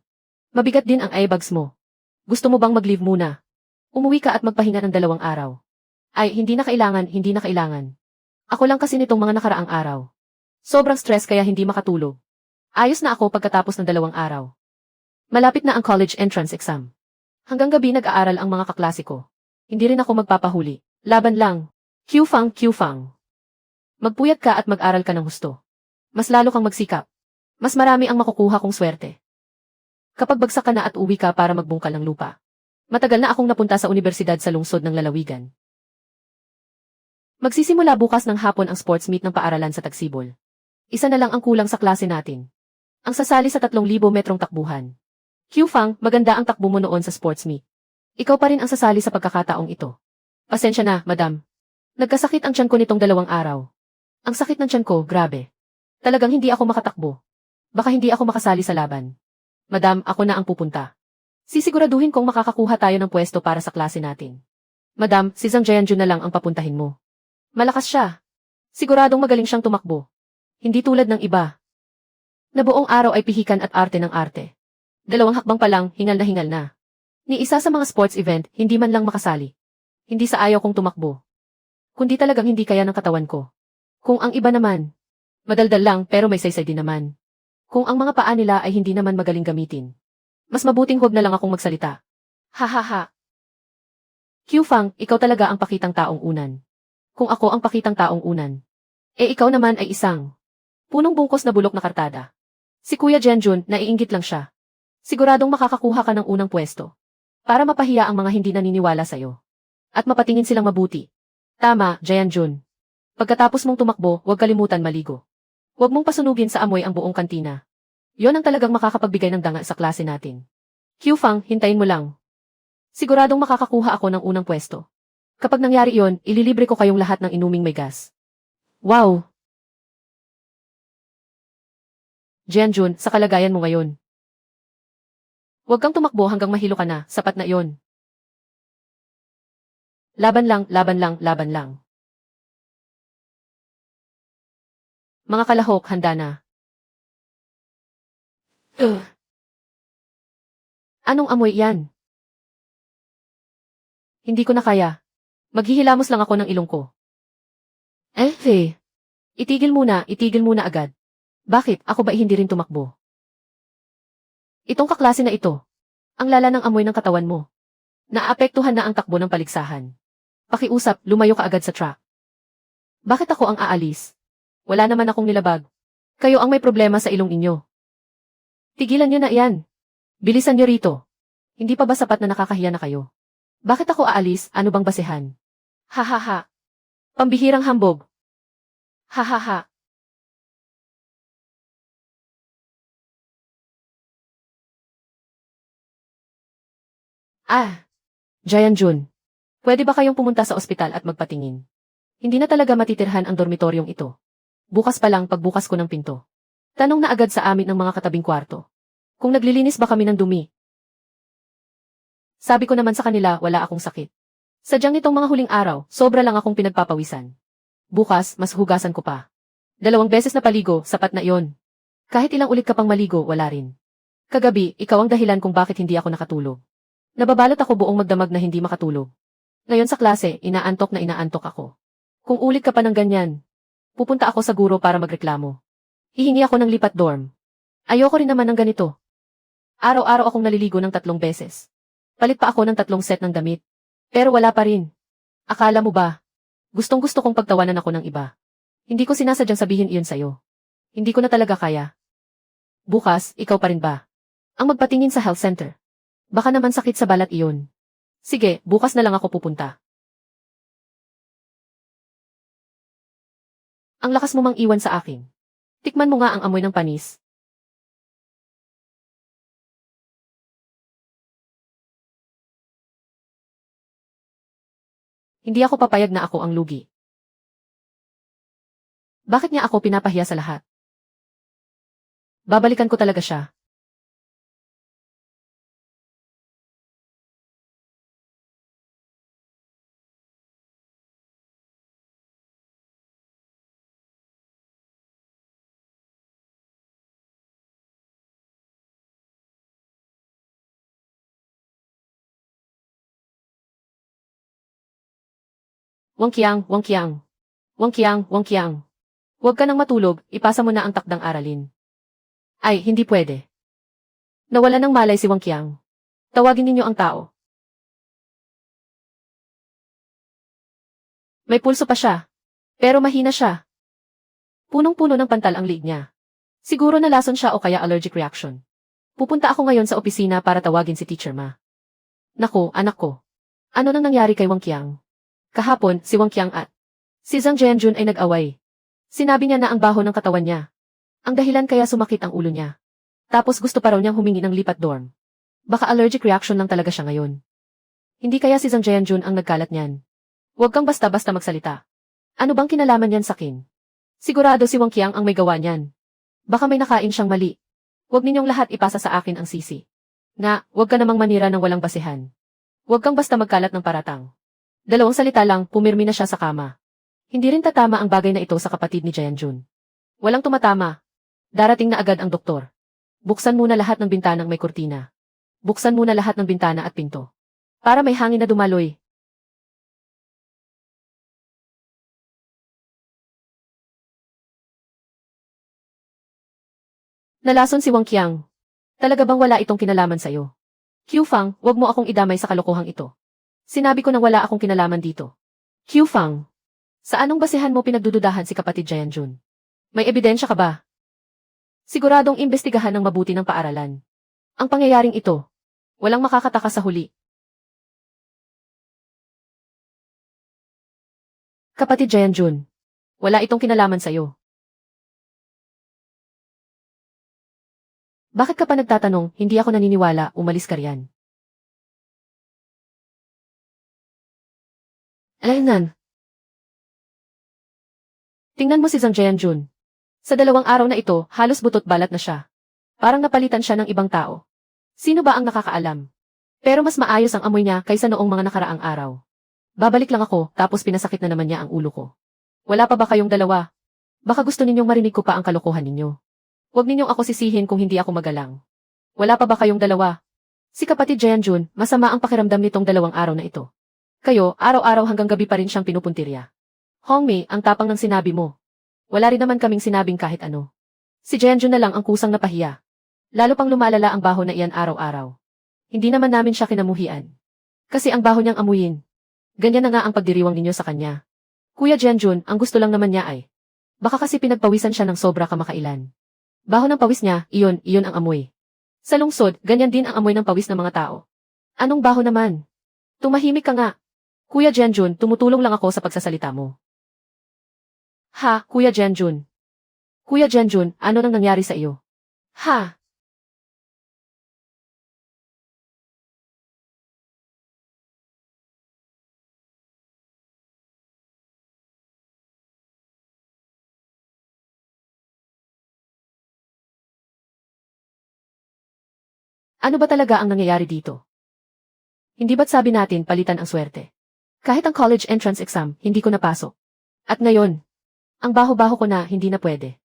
Mabigat din ang eyebags mo. Gusto mo bang mag-leave muna? Umuwi ka at magpahinga ng 2 araw. Ay, hindi na kailangan, hindi na kailangan. Ako lang kasi nitong mga nakaraang araw. Sobrang stress kaya hindi makatulog. Ayos na ako pagkatapos ng 2 araw. Malapit na ang college entrance exam. Hanggang gabi nag-aaral ang mga kaklase ko. Hindi rin ako magpapahuli. Laban lang. Q-Fang, Q-Fang. Magpuyat ka at mag-aral ka ng husto. Mas lalo kang magsikap. Mas marami ang makukuha kong swerte. Kapag bagsak ka na at uwi ka para magbungkal ng lupa. Matagal na akong napunta sa universidad sa lungsod ng lalawigan. Magsisimula bukas ng hapon ang sports meet ng paaralan sa Tagsibol. Isa na lang ang kulang sa klase natin. Ang sasali sa 3,000 metrong takbuhan. Q-Fang, maganda ang takbo mo noon sa sports meet. Ikaw pa rin ang sasali sa pagkakataong ito. Pasensya na, madam. Nagkasakit ang tiyan ko nitong 2 araw. Ang sakit ng tiyan ko, grabe. Talagang hindi ako makatakbo. Baka hindi ako makasali sa laban. Madam, ako na ang pupunta. Sisiguraduhin kong makakakuha tayo ng pwesto para sa klase natin. Madam, si Zhang Jianjun na lang ang papuntahin mo. Malakas siya. Siguradong magaling siyang tumakbo. Hindi tulad ng iba. Na buong araw ay pihikan at arte ng arte. 2 hakbang pa lang, hingal na hingal na. Ni isa sa mga sports event, hindi man lang makasali. Hindi sa ayaw kong tumakbo. Kundi talagang hindi kaya ng katawan ko. Kung ang iba naman, madaldal lang pero may saysay din naman. Kung ang mga paa nila ay hindi naman magaling gamitin. Mas mabuting huwag na lang akong magsalita. Ha ha ha. Q-Fang, ikaw talaga ang pakitang taong unan. Kung ako ang pakitang taong unan. Ikaw naman ay isang punong bungkos na bulok na kartada. Si Kuya Jianjun, naiinggit lang siya. Siguradong makakakuha ka ng unang pwesto. Para mapahiya ang mga hindi naniniwala sa'yo. At mapatingin silang mabuti. Tama, Jianjun. Pagkatapos mong tumakbo, huwag kalimutan maligo. Huwag mong pasunugin sa amoy ang buong kantina. Yon ang talagang makakapagbigay ng danga sa klase natin. Q-Fang, hintayin mo lang. Siguradong makakakuha ako ng unang pwesto. Kapag nangyari yon, ililibre ko kayong lahat ng inuming may gas. Wow! Jianjun, sa kalagayan mo ngayon. Huwag kang tumakbo hanggang mahilo ka na, sapat na yon. Laban lang, laban lang, laban lang. Mga kalahok, handa na. Anong amoy yan? Hindi ko na kaya. Maghihilamos lang ako ng ilong ko. Itigil muna agad. Bakit, ako ba hindi rin tumakbo? Itong kaklase na ito. Ang lala ng amoy ng katawan mo. Naapektuhan na ang takbo ng paligsahan. Pakiusap, lumayo ka agad sa track. Bakit ako ang aalis? Wala naman akong nilabag. Kayo ang may problema sa ilong inyo. Tigilan niyo na yan. Bilisan niyo rito. Hindi pa ba sapat na nakakahiya na kayo? Bakit ako aalis, ano bang basehan? Ha ha ha. Pambihirang hambog. Ha ha ha. Jianjun. Pwede ba kayong pumunta sa ospital at magpatingin? Hindi na talaga matitirhan ang dormitoryong ito. Bukas pa lang pagbukas ko ng pinto. Tanong na agad sa amin ng mga katabing kwarto. Kung naglilinis ba kami ng dumi? Sabi ko naman sa kanila wala akong sakit. Sadyang nitong mga huling araw, sobra lang akong pinagpapawisan. Bukas, mas hugasan ko pa. 2 beses na paligo, sapat na yon. Kahit ilang ulit ka pang maligo, wala rin. Kagabi, ikaw ang dahilan kung bakit hindi ako nakatulog. Nababalot ako buong magdamag na hindi makatulog. Ngayon sa klase, inaantok na inaantok ako. Kung ulit ka pa ng ganyan, pupunta ako sa guro para magreklamo. Hihingi ako ng lipat dorm. Ayoko rin naman ng ganito. Araw-araw akong naliligo ng 3 beses. Palit pa ako ng 3 set ng damit. Pero wala pa rin. Akala mo ba? Gustong-gusto kong pagtawanan ako ng iba. Hindi ko sinasadyang sabihin iyon sa'yo. Hindi ko na talaga kaya. Bukas, ikaw pa rin ba? Ang magpatingin sa health center. Baka naman sakit sa balat iyon. Sige, bukas na lang ako pupunta. Ang lakas mo mang iwan sa akin. Tikman mo nga ang amoy ng panis. Hindi ako papayag na ako ang lugi. Bakit niya ako pinapahiya sa lahat? Babalikan ko talaga siya. Wang Qiang, Wang Qiang. Wang Qiang, Wang Qiang. Huwag ka nang matulog, ipasa mo na ang takdang aralin. Ay, hindi pwede. Nawala ng malay si Wang Qiang. Tawagin ninyo ang tao. May pulso pa siya. Pero mahina siya. Punong-puno ng pantal ang liig niya. Siguro nalason siya o kaya allergic reaction. Pupunta ako ngayon sa opisina para tawagin si Teacher Ma. Naku, anak ko. Ano nang nangyari kay Wang Qiang? Kahapon, si Wang Qiang at si Zhang Jianjun ay nag-away. Sinabi niya na ang baho ng katawan niya. Ang dahilan kaya sumakit ang ulo niya. Tapos gusto pa raw niyang humingi ng lipat dorm. Baka allergic reaction lang talaga siya ngayon. Hindi kaya si Zhang Jianjun ang nagkalat niyan. Huwag kang basta-basta magsalita. Ano bang kinalaman niyan sa akin? Sigurado si Wang Qiang ang may gawa niyan. Baka may nakain siyang mali. Huwag ninyong lahat ipasa sa akin ang sisi. Na, huwag ka namang manira ng walang basehan. Huwag kang basta magkalat ng paratang. 2 salita lang, pumirmi na siya sa kama. Hindi rin tatama ang bagay na ito sa kapatid ni Jianjun. Walang tumatama. Darating na agad ang doktor. Buksan muna lahat ng bintanang may kurtina. Buksan muna lahat ng bintana at pinto. Para may hangin na dumaloy. Nalason si Wang Qiang. Talaga bang wala itong kinalaman sa'yo? Qiu Fang, wag mo akong idamay sa kalokohang ito. Sinabi ko nang wala akong kinalaman dito. Qiu Fang, sa anong basehan mo pinagdududahan si kapatid Jianjun? May ebidensya ka ba? Siguradong imbestigahan ng mabuti ng paaralan. Ang pangyayaring ito, walang makakataka sa huli. Kapatid Jianjun, wala itong kinalaman sa'yo. Bakit ka pa nagtatanong, hindi ako naniniwala, umalis ka riyan. Alaynan. Tingnan mo si Zhang Jianjun. Sa 2 araw na ito, halos butot balat na siya. Parang napalitan siya ng ibang tao. Sino ba ang nakakaalam? Pero mas maayos ang amoy niya kaysa noong mga nakaraang araw. Babalik lang ako, tapos pinasakit na naman niya ang ulo ko. Wala pa ba kayong dalawa? Baka gusto ninyong marinig ko pa ang kalokohan ninyo. Huwag ninyong ako sisihin kung hindi ako magalang. Wala pa ba kayong dalawa? Si kapatid Jianjun, masama ang pakiramdam nitong 2 araw na ito. Kayo, araw-araw hanggang gabi pa rin siyang pinupuntirya. Hongmei, ang tapang ng sinabi mo. Wala rin naman kaming sinabing kahit ano. Si Jianjun na lang ang kusang napahiya. Lalo pang lumalala ang baho na iyan araw-araw. Hindi naman namin siya kinamuhian. Kasi ang baho niyang amuyin. Ganyan na nga ang pagdiriwang ninyo sa kanya. Kuya Jianjun, ang gusto lang naman niya ay, baka kasi pinagpawisan siya ng sobra kamakailan. Baho ng pawis niya, iyon ang amoy. Sa lungsod, ganyan din ang amoy ng pawis ng mga tao. Anong baho naman? Tumahimik ka nga. Kuya Jianjun, tumutulong lang ako sa pagsasalita mo. Ha, Kuya Jianjun. Kuya Jianjun, ano nang nangyari sa iyo? Ha? Ano ba talaga ang nangyayari dito? Hindi ba't sabi natin palitan ang swerte? Kahit ang college entrance exam, hindi ko napasok. At ngayon, ang baho-baho ko na hindi na pwede.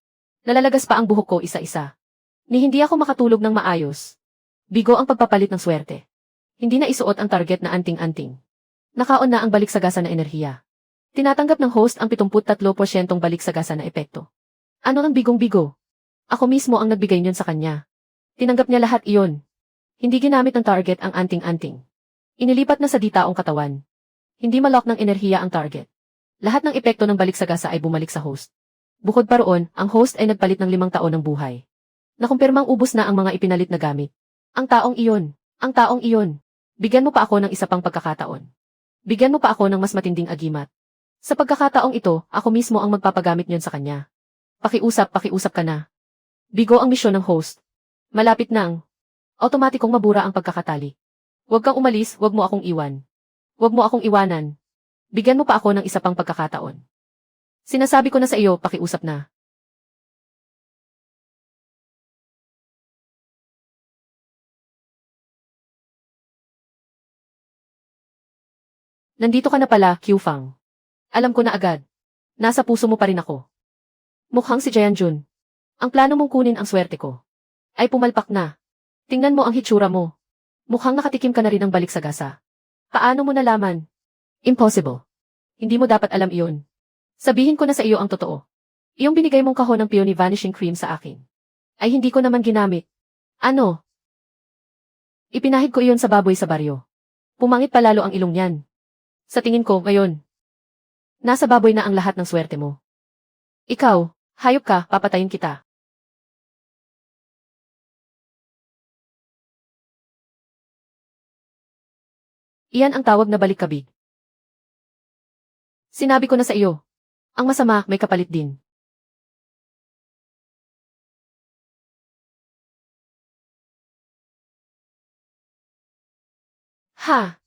Nalalagas pa ang buhok ko isa-isa. Ni hindi ako makatulog ng maayos. Bigo ang pagpapalit ng swerte. Hindi na isuot ang target na anting-anting. Nakaon na ang baliksagasan na enerhiya. Tinatanggap ng host ang 73% baliksagasan na epekto. Ano ng bigong-bigo? Ako mismo ang nagbigay niyon sa kanya. Tinanggap niya lahat iyon. Hindi ginamit ng target ang anting-anting. Inilipat na sa ditaong katawan. Hindi malok ng enerhiya ang target. Lahat ng epekto ng baliksagasa ay bumalik sa host. Bukod pa roon, ang host ay nagpalit ng 5 taon ng buhay. Nakumpirmang ubos na ang mga ipinalit na gamit. Ang taong iyon. Bigyan mo pa ako ng isa pang pagkakataon. Bigyan mo pa ako ng mas matinding agimat. Sa pagkakataong ito, ako mismo ang magpapagamit niyon sa kanya. Pakiusap ka na. Bigo ang misyon ng host. Malapit nang. Automatikong mabura ang pagkakatali. Huwag kang umalis, huwag mo akong iwan. Huwag mo akong iwanan. Bigyan mo pa ako ng isa pang pagkakataon. Sinasabi ko na sa iyo, pakiusap na. Nandito ka na pala, Qiu Fang. Alam ko na agad. Nasa puso mo pa rin ako. Mukhang si Jianjun. Ang plano mong kunin ang swerte ko ay pumalpak na. Tingnan mo ang hitsura mo. Mukhang nakatikim ka na rin ng baliksagasa. Paano mo nalaman? Impossible. Hindi mo dapat alam iyon. Sabihin ko na sa iyo ang totoo. Iyong binigay mong kahon ng Peony Vanishing Cream sa akin ay hindi ko naman ginamit. Ano? Ipinahid ko iyon sa baboy sa baryo. Pumangit palalo ang ilong niyan. Sa tingin ko, ngayon, Nasa baboy na ang lahat ng swerte mo. Ikaw, hayop ka, papatayin kita. Iyan ang tawag na balik-kabig. Sinabi ko na sa iyo. Ang masama, may kapalit din. Ha?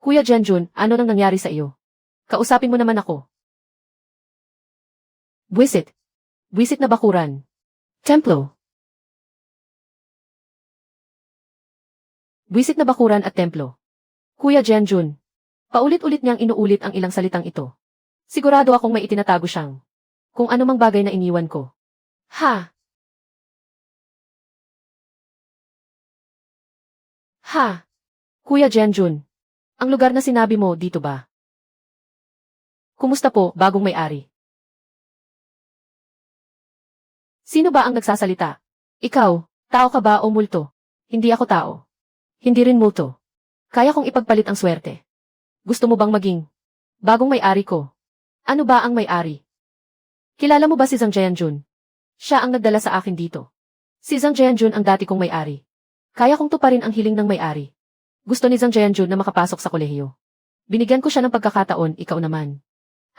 Kuya Jianjun, ano nang nangyari sa iyo? Kausapin mo naman ako. Buwisit. Buwisit na bakuran. Templo. Buwisit na bakuran at templo. Kuya Jianjun. Paulit-ulit niyang inuulit ang ilang salitang ito. Sigurado akong may itinatago siyang. Kung ano mang bagay na iniwan ko. Ha? Ha? Kuya Jianjun. Ang lugar na sinabi mo, dito ba? Kumusta po, bagong may-ari? Sino ba ang nagsasalita? Ikaw, tao ka ba o multo? Hindi ako tao. Hindi rin multo. Kaya kong ipagpalit ang swerte. Gusto mo bang maging bagong may-ari ko? Ano ba ang may-ari? Kilala mo ba si Zhang Jianjun? Siya ang nagdala sa akin dito. Si Zhang Jianjun ang dati kong may-ari. Kaya kong tuparin ang hiling ng may-ari. Gusto ni Zhang Jianjun na makapasok sa kolehiyo. Binigyan ko siya ng pagkakataon, ikaw naman.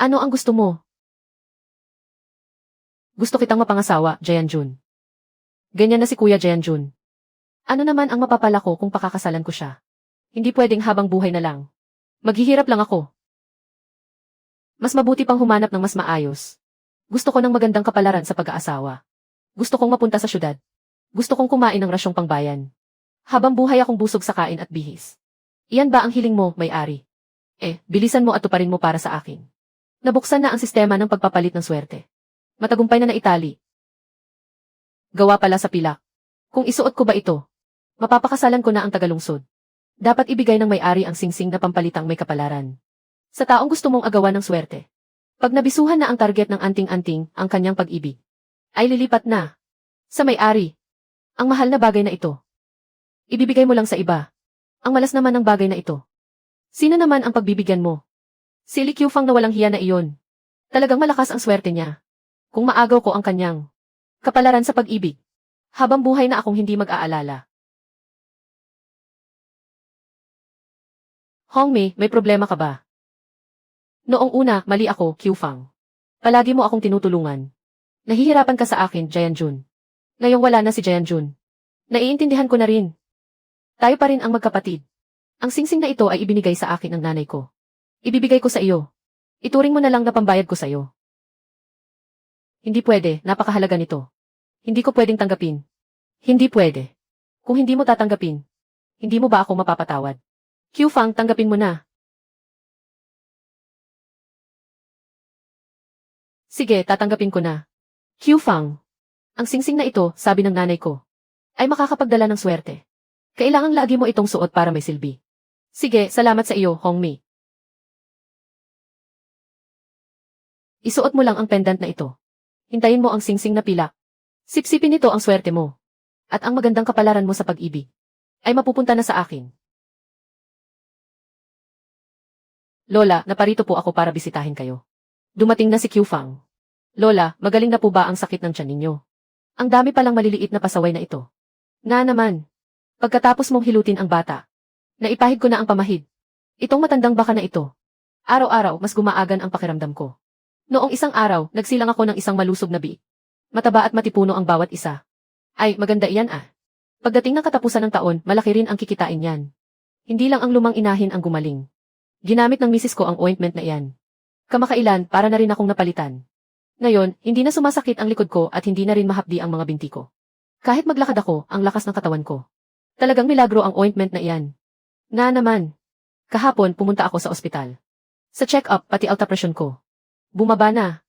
Ano ang gusto mo? Gusto kitang mapangasawa, Jianjun. Ganyan na si Kuya Jianjun. Ano naman ang mapapala ko kung pakakasalan ko siya? Hindi pwedeng habang buhay na lang. Maghihirap lang ako. Mas mabuti pang humanap ng mas maayos. Gusto ko ng magandang kapalaran sa pag-aasawa. Gusto kong mapunta sa syudad. Gusto kong kumain ng rasyong pangbayan. Habang buhay akong busog sa kain at bihis. Iyan ba ang hiling mo, may-ari? Bilisan mo at tuparin mo para sa akin. Nabuksan na ang sistema ng pagpapalit ng swerte. Matagumpay na naitali. Gawa pala sa pilak. Kung isuot ko ba ito, mapapakasalan ko na ang tagalungsod. Dapat ibigay ng may-ari ang singsing na pampalitang may kapalaran. Sa taong gusto mong agawan ng swerte. Pag nabisuhan na ang target ng anting-anting, ang kanyang pag-ibig, ay lilipat na sa may-ari. Ang mahal na bagay na ito. Ibibigay mo lang sa iba. Ang malas naman ng bagay na ito. Sino naman ang pagbibigyan mo? Si Li Qiufang na walang hiya na iyon. Talagang malakas ang swerte niya. Kung maagaw ko ang kanyang kapalaran sa pag-ibig, habang buhay na akong hindi mag-aalala. Hongmei, may problema ka ba? Noong una, mali ako, Qiufang. Palagi mo akong tinutulungan. Nahihirapan ka sa akin, Jianjun. Ngayong wala na si Jianjun. Naiintindihan ko na rin. Tayo pa rin ang magkapatid. Ang singsing na ito ay ibinigay sa akin ng nanay ko. Ibibigay ko sa iyo. Ituring mo na lang na pambayad ko sa iyo. Hindi pwede, napakahalaga nito. Hindi ko pwedeng tanggapin. Hindi pwede. Kung hindi mo tatanggapin, hindi mo ba ako mapapatawad? Qiufang, tanggapin mo na. Sige, tatanggapin ko na. Qiufang. Ang singsing na ito, sabi ng nanay ko, ay makakapagdala ng swerte. Kailangang lagi mo itong suot para may silbi. Sige, salamat sa iyo, Hongmei. Isuot mo lang ang pendant na ito. Hintayin mo ang singsing na pilak. Sipsipin nito ang swerte mo. At ang magandang kapalaran mo sa pag-ibig ay mapupunta na sa akin. Lola, naparito po ako para bisitahin kayo. Dumating na si Qiufang. Lola, magaling na po ba ang sakit ng tiyan ninyo? Ang dami palang maliliit na pasaway na ito. Nga naman. Pagkatapos mong hilutin ang bata, naipahid ko na ang pamahid. Itong matandang baka na ito. Araw-araw, mas gumaagan ang pakiramdam ko. Noong isang araw, nagsilang ako ng isang malusog na biik. Mataba at matipuno ang bawat isa. Ay, maganda iyan ah. Pagdating ng katapusan ng taon, malaki rin ang kikitain yan. Hindi lang ang lumang inahin ang gumaling. Ginamit ng misis ko ang ointment na iyan. Kamakailan, para na rin akong napalitan. Ngayon, hindi na sumasakit ang likod ko at hindi na rin mahapdi ang mga binti ko. Kahit maglakad ako, ang lakas ng katawan ko. Talagang milagro ang ointment na iyan. Nga naman. Kahapon, pumunta ako sa ospital. Sa check-up, pati alta presyon ko. Bumaba na.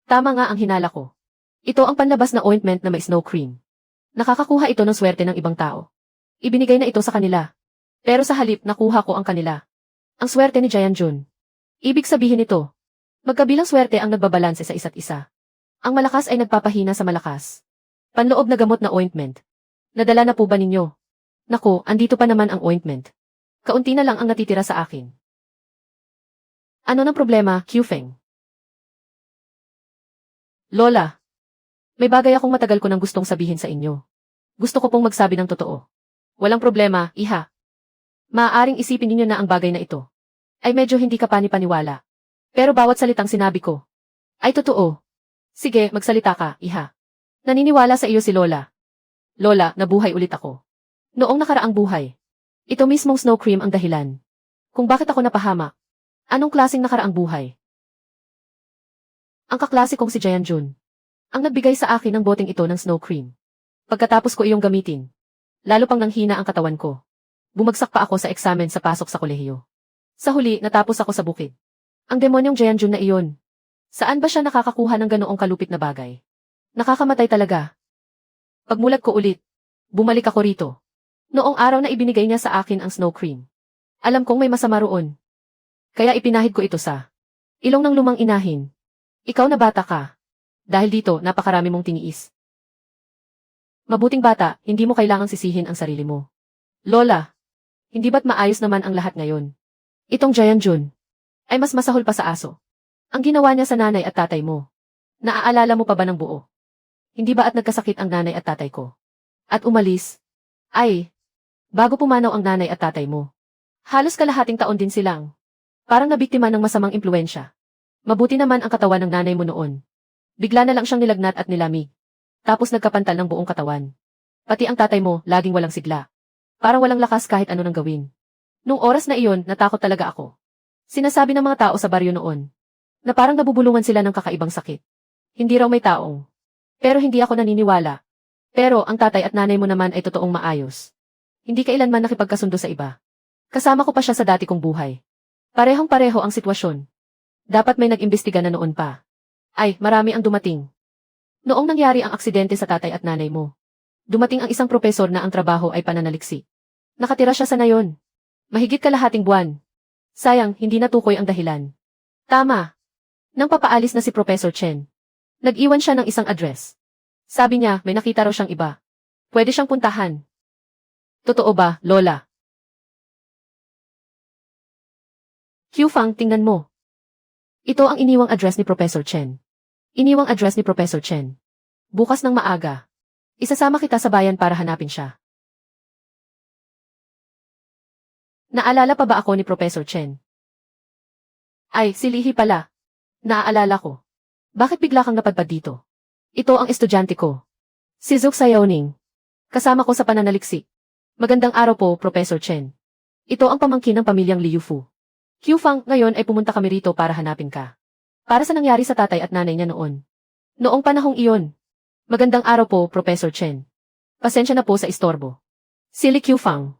Tama nga ang hinala ko. Ito ang panlabas na ointment na may snow cream. Nakakakuha ito ng swerte ng ibang tao. Ibinigay na ito sa kanila. Pero sa halip, nakuha ko ang kanila. Ang swerte ni Jianjun. Ibig sabihin nito, magkabilang swerte ang nagbabalanse sa isa't isa. Ang malakas ay nagpapahina sa malakas. Panloob na gamot na ointment. Nadala na po ba ninyo? Naku, andito pa naman ang ointment. Kaunti na lang ang natitira sa akin. Ano ng problema, Q-Feng? Lola, may bagay akong matagal ko nang gustong sabihin sa inyo. Gusto ko pong magsabi ng totoo. Walang problema, iha. Maaaring isipin ninyo na ang bagay na ito ay medyo hindi ka pani-paniwala. Pero bawat salitang sinabi ko ay totoo. Sige, magsalita ka, iha. Naniniwala sa iyo si Lola. Lola, nabuhay ulit ako. Noong nakaraang buhay. Ito mismong snow cream ang dahilan kung bakit ako napahamak. Anong klaseng nakaraang buhay? Ang kaklase kong si Jayanjun ang nagbigay sa akin ng boteng ito ng snow cream. Pagkatapos ko iyong gamitin, lalo pang nanghina ang katawan ko. Bumagsak pa ako sa eksamen sa pasok sa kolehiyo. Sa huli, natapos ako sa bukid. Ang demonyong Jayanjun na iyon. Saan ba siya nakakakuha ng ganoong kalupit na bagay? Nakakamatay talaga. Pagmulat ko ulit, bumalik ako rito. Noong araw na ibinigay niya sa akin ang snow cream. Alam kong may masama roon. Kaya ipinahid ko ito sa ilong ng lumang inahin. Ikaw na bata ka. Dahil dito, napakarami mong tiniis. Mabuting bata, hindi mo kailangang sisihin ang sarili mo. Lola, hindi ba't maayos naman ang lahat ngayon? Itong Jayanjun ay mas masahol pa sa aso. Ang ginawa niya sa nanay at tatay mo. Naaalala mo pa ba ng buo? Hindi ba at nagkasakit ang nanay at tatay ko? At umalis? Ay, bago pumanaw ang nanay at tatay mo. Halos kalahating taon din silang parang nabiktima ng masamang impluensya. Mabuti naman ang katawan ng nanay mo noon. Bigla na lang siyang nilagnat at nilamig. Tapos nagkapantal ng buong katawan. Pati ang tatay mo, laging walang sigla. Parang walang lakas kahit ano nang gawin. Nung oras na iyon, natakot talaga ako. Sinasabi ng mga tao sa baryo noon na parang nabubulungan sila ng kakaibang sakit. Hindi raw may taong. Pero hindi ako naniniwala. Pero ang tatay at nanay mo naman ay totoong maayos. Hindi kailanman nakipagkasundo sa iba. Kasama ko pa siya sa dati kong buhay. Parehong-pareho ang sitwasyon. Dapat may nag-imbestiga na noon pa. Ay, marami ang dumating. Noong nangyari ang aksidente sa tatay at nanay mo, dumating ang isang propesor na ang trabaho ay pananaliksik. Nakatira siya sa nayon. Mahigit kalahating buwan. Sayang, hindi natukoy ang dahilan. Tama. Nang papaalis na si Professor Chen, nag-iwan siya ng isang address. Sabi niya, may nakita raw siyang iba. Pwede siyang puntahan. Totoo ba, Lola? Q-Fang, tingnan mo. Ito ang iniwang address ni Professor Chen. Iniwang address ni Professor Chen. Bukas ng maaga. Isasama kita sa bayan para hanapin siya. Naalala pa ba ako ni Professor Chen? Ay, si Lihi pala. Naaalala ko. Bakit bigla kang napadpad dito? Ito ang estudyante ko. Si Zuk Xiaoning. Kasama ko sa pananaliksik. Magandang araw po, Professor Chen. Ito ang pamangkin ng pamilyang Liu Fu. Q-Fang, ngayon ay pumunta kami rito para hanapin ka. Para sa nangyari sa tatay at nanay niya noon. Noong panahong iyon. Magandang araw po, Professor Chen. Pasensya na po sa istorbo. Silly Q-Fang.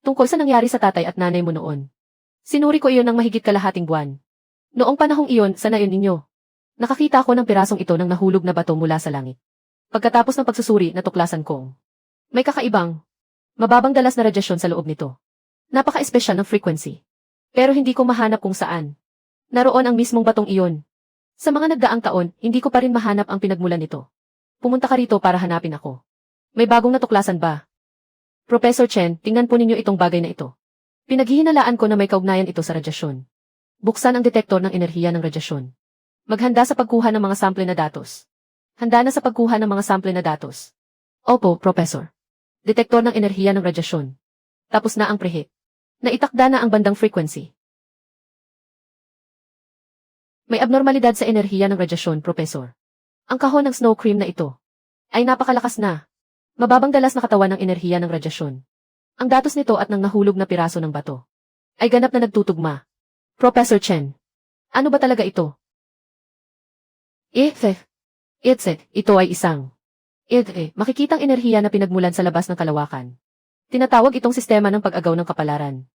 Tungkol sa nangyari sa tatay at nanay mo noon. Sinuri ko iyon ng mahigit kalahating buwan. Noong panahong iyon, sa nayon ninyo. Nakakita ko ng pirasong ito ng nahulog na bato mula sa langit. Pagkatapos ng pagsusuri, natuklasan kong may kakaibang, mababang dalas na radyasyon sa loob nito. Napaka-espesyal ng frequency. Pero hindi ko mahanap kung saan. Naroon ang mismong batong iyon. Sa mga nagdaang taon, hindi ko pa rin mahanap ang pinagmulan nito. Pumunta ka rito para hanapin ako. May bagong natuklasan ba? Professor Chen, tingnan po ninyo itong bagay na ito. Pinaghihinalaan ko na may kaugnayan ito sa radyasyon. Buksan ang detektor ng enerhiya ng radyasyon. Maghanda sa pagkuha ng mga sample na datos. Handa na sa pagkuha ng mga sample na datos. Opo, Professor. Detektor ng enerhiya ng radyasyon. Tapos na ang preheat. Naitakda na ang bandang frequency. May abnormalidad sa enerhiya ng radyasyon, Professor. Ang kahon ng snow cream na ito ay napakalakas na. Mababang dalas na katawan ng enerhiya ng radyasyon. Ang datos nito at ng nahulog na piraso ng bato ay ganap na nagtutugma. Professor Chen, ano ba talaga ito? Ito ay isang makikitang enerhiya na pinagmulan sa labas ng kalawakan. Tinatawag itong sistema ng pag-agaw ng kapalaran.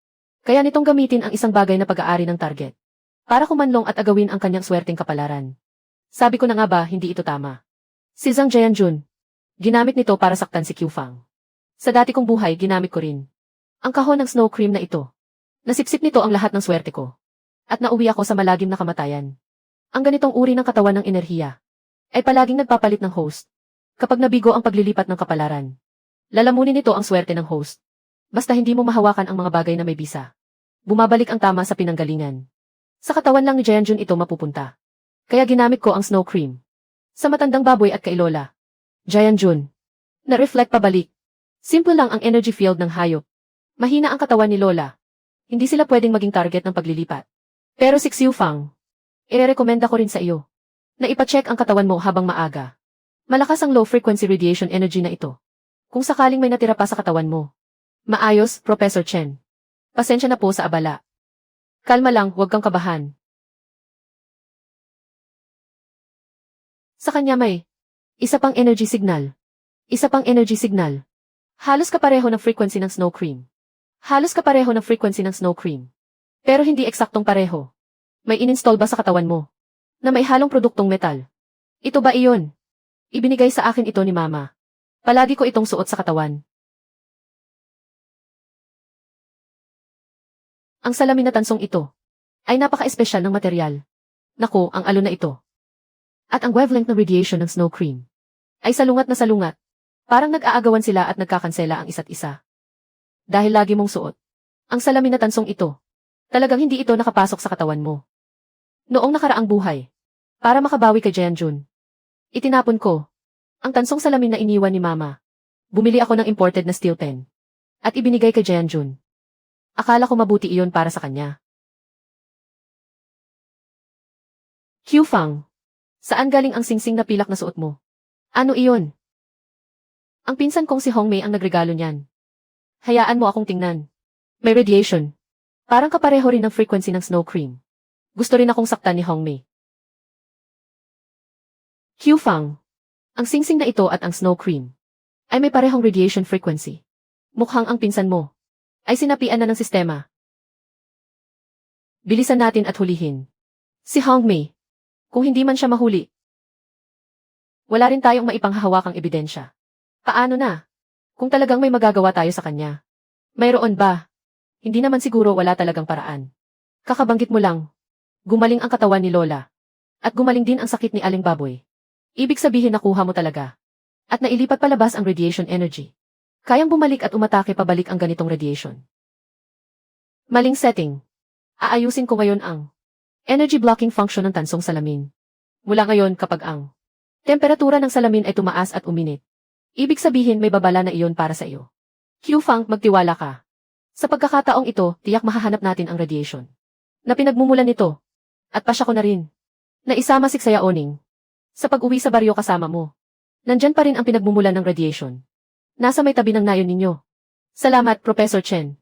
Kaya nitong gamitin ang isang bagay na pag-aari ng target para kumanlong at agawin ang kanyang swerteng kapalaran. Sabi ko na nga ba, hindi ito tama. Si Zhang Jianjun, ginamit nito para saktan si Q-Fang. Sa dati kong buhay, ginamit ko rin ang kahon ng snow cream na ito. Nasipsip nito ang lahat ng swerte ko. At nauwi ako sa malagim na kamatayan. Ang ganitong uri ng katawan ng enerhiya ay palaging nagpapalit ng host kapag nabigo ang paglilipat ng kapalaran. Lalamunin nito ang swerte ng host. Basta hindi mo mahawakan ang mga bagay na may bisa. Bumabalik ang tama sa pinanggalingan. Sa katawan lang ni Jianjun ito mapupunta. Kaya ginamit ko ang snow cream. Sa matandang baboy at kay Lola. Jianjun. Na-reflect pabalik. Simple lang ang energy field ng hayop. Mahina ang katawan ni Lola. Hindi sila pwedeng maging target ng paglilipat. Pero si Xiu Fang, irerekomenda ko rin sa iyo na ipacheck ang katawan mo habang maaga. Malakas ang low-frequency radiation energy na ito. Kung sakaling may natira pa sa katawan mo. Maayos, Professor Chen. Pasensya na po sa abala. Kalma lang, huwag kang kabahan. Sa kanya may isa pang energy signal. Isa pang energy signal. Halos kapareho ng frequency ng snow cream. Halos kapareho ng frequency ng snow cream. Pero hindi eksaktong pareho. May ininstall ba sa katawan mo? Na may halong produktong metal. Ito ba iyon? Ibinigay sa akin ito ni Mama. Palagi ko itong suot sa katawan. Ang salamin na tansong ito ay napaka-espesyal ng material. Naku, ang alon na ito. At ang wavelength ng radiation ng snow cream ay salungat na salungat. Parang nag-aagawan sila at nagkakansela ang isa't isa. Dahil lagi mong suot ang salamin na tansong ito, talagang hindi ito nakapasok sa katawan mo. Noong nakaraang buhay, para makabawi kay Jianjun, itinapon ko ang tansong salamin na iniwan ni Mama. Bumili ako ng imported na steel pen at ibinigay kay Jianjun. Akala ko mabuti iyon para sa kanya. Qiu Fang, saan galing ang singsing na pilak na suot mo? Ano iyon? Ang pinsan kong si Hongmei ang nagregalo niyan. Hayaan mo akong tingnan. May radiation. Parang kapareho rin ng frequency ng snow cream. Gusto rin akong saktan ni Hongmei. Qiu Fang, ang singsing na ito at ang snow cream ay may parehong radiation frequency. Mukhang ang pinsan mo ay sinapian na ng sistema. Bilisan natin at hulihin si Hongmei. Kung hindi man siya mahuli, wala rin tayong maipanghahawakang ebidensya. Paano na? Kung talagang may magagawa tayo sa kanya. Mayroon ba? Hindi naman siguro wala talagang paraan. Kakabanggit mo lang. Gumaling ang katawan ni Lola. At gumaling din ang sakit ni Aling Baboy. Ibig sabihin nakuha mo talaga. At nailipat palabas ang radiation energy. Kayang bumalik at umatake pabalik ang ganitong radiation. Maling setting. Aayusin ko ngayon ang energy blocking function ng tansong salamin. Mula ngayon kapag ang temperatura ng salamin ay tumaas at uminit, ibig sabihin may babala na iyon para sa iyo. Qiu Fang, magtiwala ka. Sa pagkakataong ito, tiyak mahahanap natin ang radiation na pinagmumulan nito. At pasya ko na rin na isama si Xia Oning sa pag-uwi sa baryo kasama mo. Nandyan pa rin ang pinagmumulan ng radiation. Nasa may tabi ng nayon ninyo. Salamat, Professor Chen.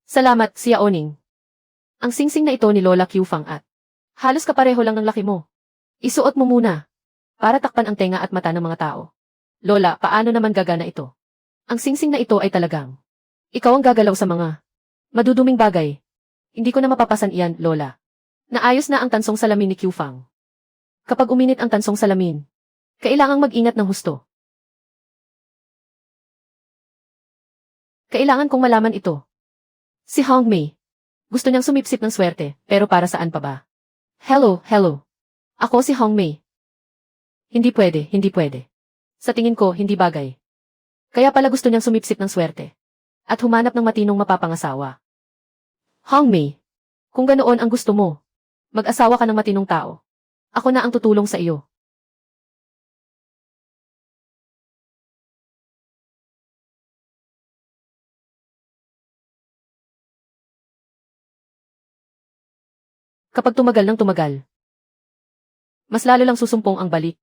Salamat, Xia Oning. Ang singsing na ito ni Lola Qiu Fang at halos kapareho lang ng laki mo. Isuot mo muna para takpan ang tenga at mata ng mga tao. Lola, paano naman gagana ito? Ang singsing na ito ay talagang ikaw ang gagalaw sa mga maduduming bagay. Hindi ko na mapapasan iyan, Lola. Naayos na ang tansong salamin ni Qiu Fang. Kapag uminit ang tansong salamin, kailangang mag-ingat ng husto. Kailangan kong malaman ito. Si Hongmei, gusto niyang sumipsip ng swerte, pero para saan pa ba? Hello. Ako si Hongmei. Hindi pwede, hindi pwede. Sa tingin ko, hindi bagay. Kaya pala gusto niyang sumipsip ng swerte. At humanap ng matinong mapapangasawa. Hongmei, kung ganoon ang gusto mo, mag-asawa ka ng matinong tao. Ako na ang tutulong sa iyo. Kapag tumagal ng tumagal, mas lalo lang susumpong ang balik.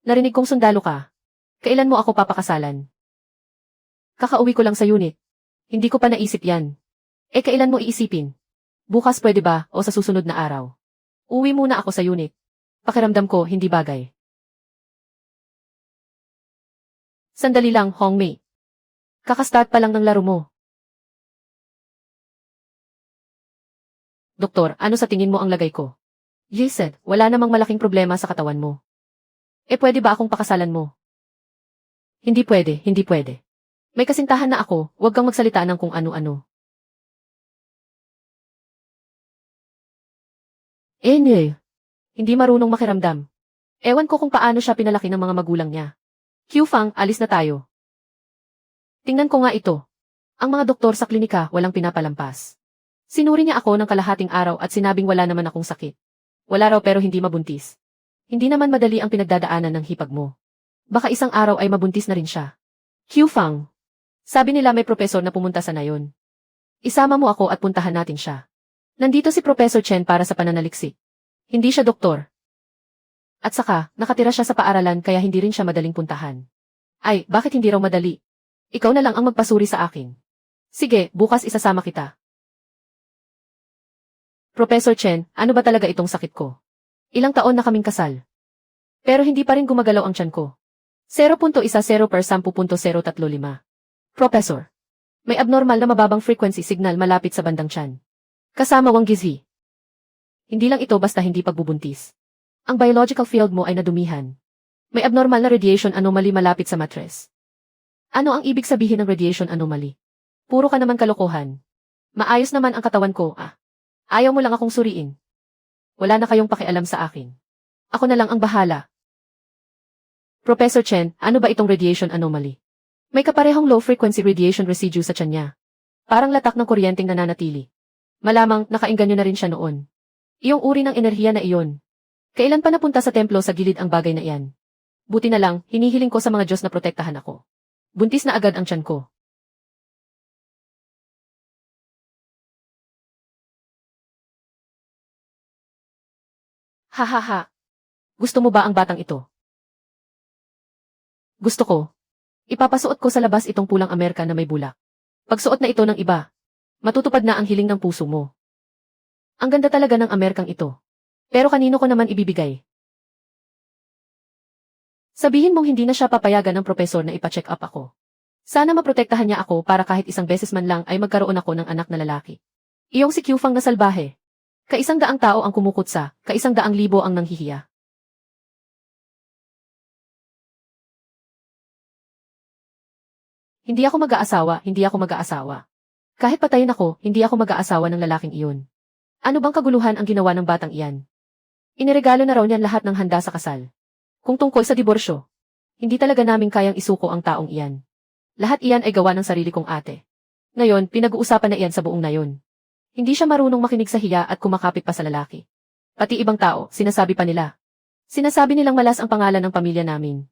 Narinig kong sundalo ka. Kailan mo ako papakasalan? Kakauwi ko lang sa unit. Hindi ko pa naisip yan. Kailan mo iisipin? Bukas pwede ba o sa susunod na araw? Uwi muna ako sa unit. Pakiramdam ko hindi bagay. Sandali lang, Hongmei. Kakastart pa lang ng laro mo. Doktor, ano sa tingin mo ang lagay ko? Said, wala namang malaking problema sa katawan mo. Pwede ba akong pakasalan mo? Hindi pwede, hindi pwede. May kasintahan na ako, huwag kang magsalita ng kung ano-ano. Hindi marunong makiramdam. Ewan ko kung paano siya pinalaki ng mga magulang niya. Qiu Fang, alis na tayo. Tingnan ko nga ito. Ang mga doktor sa klinika walang pinapalampas. Sinuri niya ako ng kalahating araw at sinabing wala naman akong sakit. Wala raw pero hindi mabuntis. Hindi naman madali ang pinagdadaanan ng hipag mo. Baka isang araw ay mabuntis na rin siya. Q Fang. Sabi nila may propesor na pumunta sa nayon. Isama mo ako at puntahan natin siya. Nandito si Professor Chen para sa pananaliksik. Hindi siya doktor. At saka, nakatira siya sa paaralan kaya hindi rin siya madaling puntahan. Ay, bakit hindi raw madali? Ikaw na lang ang magpasuri sa akin. Sige, bukas isasama kita. Professor Chen, ano ba talaga itong sakit ko? Ilang taon na kaming kasal. Pero hindi pa rin gumagalaw ang tiyan ko. 0.10 per 10.035. Professor. May abnormal na mababang frequency signal malapit sa bandang tiyan. Kasama Wang Gizhi. Hindi lang ito basta hindi pagbubuntis. Ang biological field mo ay nadumihan. May abnormal na radiation anomaly malapit sa mattress. Ano ang ibig sabihin ng radiation anomaly? Puro ka naman kalokohan. Maayos naman ang katawan ko, ah. Ayaw mo lang akong suriin. Wala na kayong pakialam sa akin. Ako na lang ang bahala. Professor Chen, ano ba itong radiation anomaly? May kaparehong low-frequency radiation residue sa tiyan niya. Parang latak ng kuryenteng nananatili. Malamang nakaengganyo na rin siya noon. Iyong uri ng enerhiya na iyon. Kailan pa napunta sa templo sa gilid ang bagay na iyan? Buti na lang, hinihiling ko sa mga Diyos na protektahan ako. Buntis na agad ang tiyan ko. Hahaha. Gusto mo ba ang batang ito? Gusto ko. Ipapasuot ko sa labas itong pulang Amerika na may bulak. Pagsuot na ito ng iba, matutupad na ang hiling ng puso mo. Ang ganda talaga ng Amerikang ito. Pero kanino ko naman ibibigay? Sabihin mong hindi na siya papayagan ng propesor na ipa-check up ako. Sana maprotektahan niya ako para kahit isang beses man lang ay magkaroon ako ng anak na lalaki. Iyong si Q Fang na salbahe. Kaisang daang tao ang kumukutsa, kaisang daang libo ang nanghihiya. Hindi ako mag-aasawa, hindi ako mag-aasawa. Kahit patayin ako, hindi ako mag-aasawa ng lalaking iyon. Ano bang kaguluhan ang ginawa ng batang iyan? Iniregalo na raw niyan lahat ng handa sa kasal. Kung tungkol sa diborsyo, hindi talaga namin kayang isuko ang taong iyan. Lahat iyan ay gawa ng sarili kong ate. Ngayon, pinag-uusapan na iyan sa buong nayon. Hindi siya marunong makinig sa hiya at kumakapit pa sa lalaki. Pati ibang tao, sinasabi pa nila. Sinasabi nilang malas ang pangalan ng pamilya namin.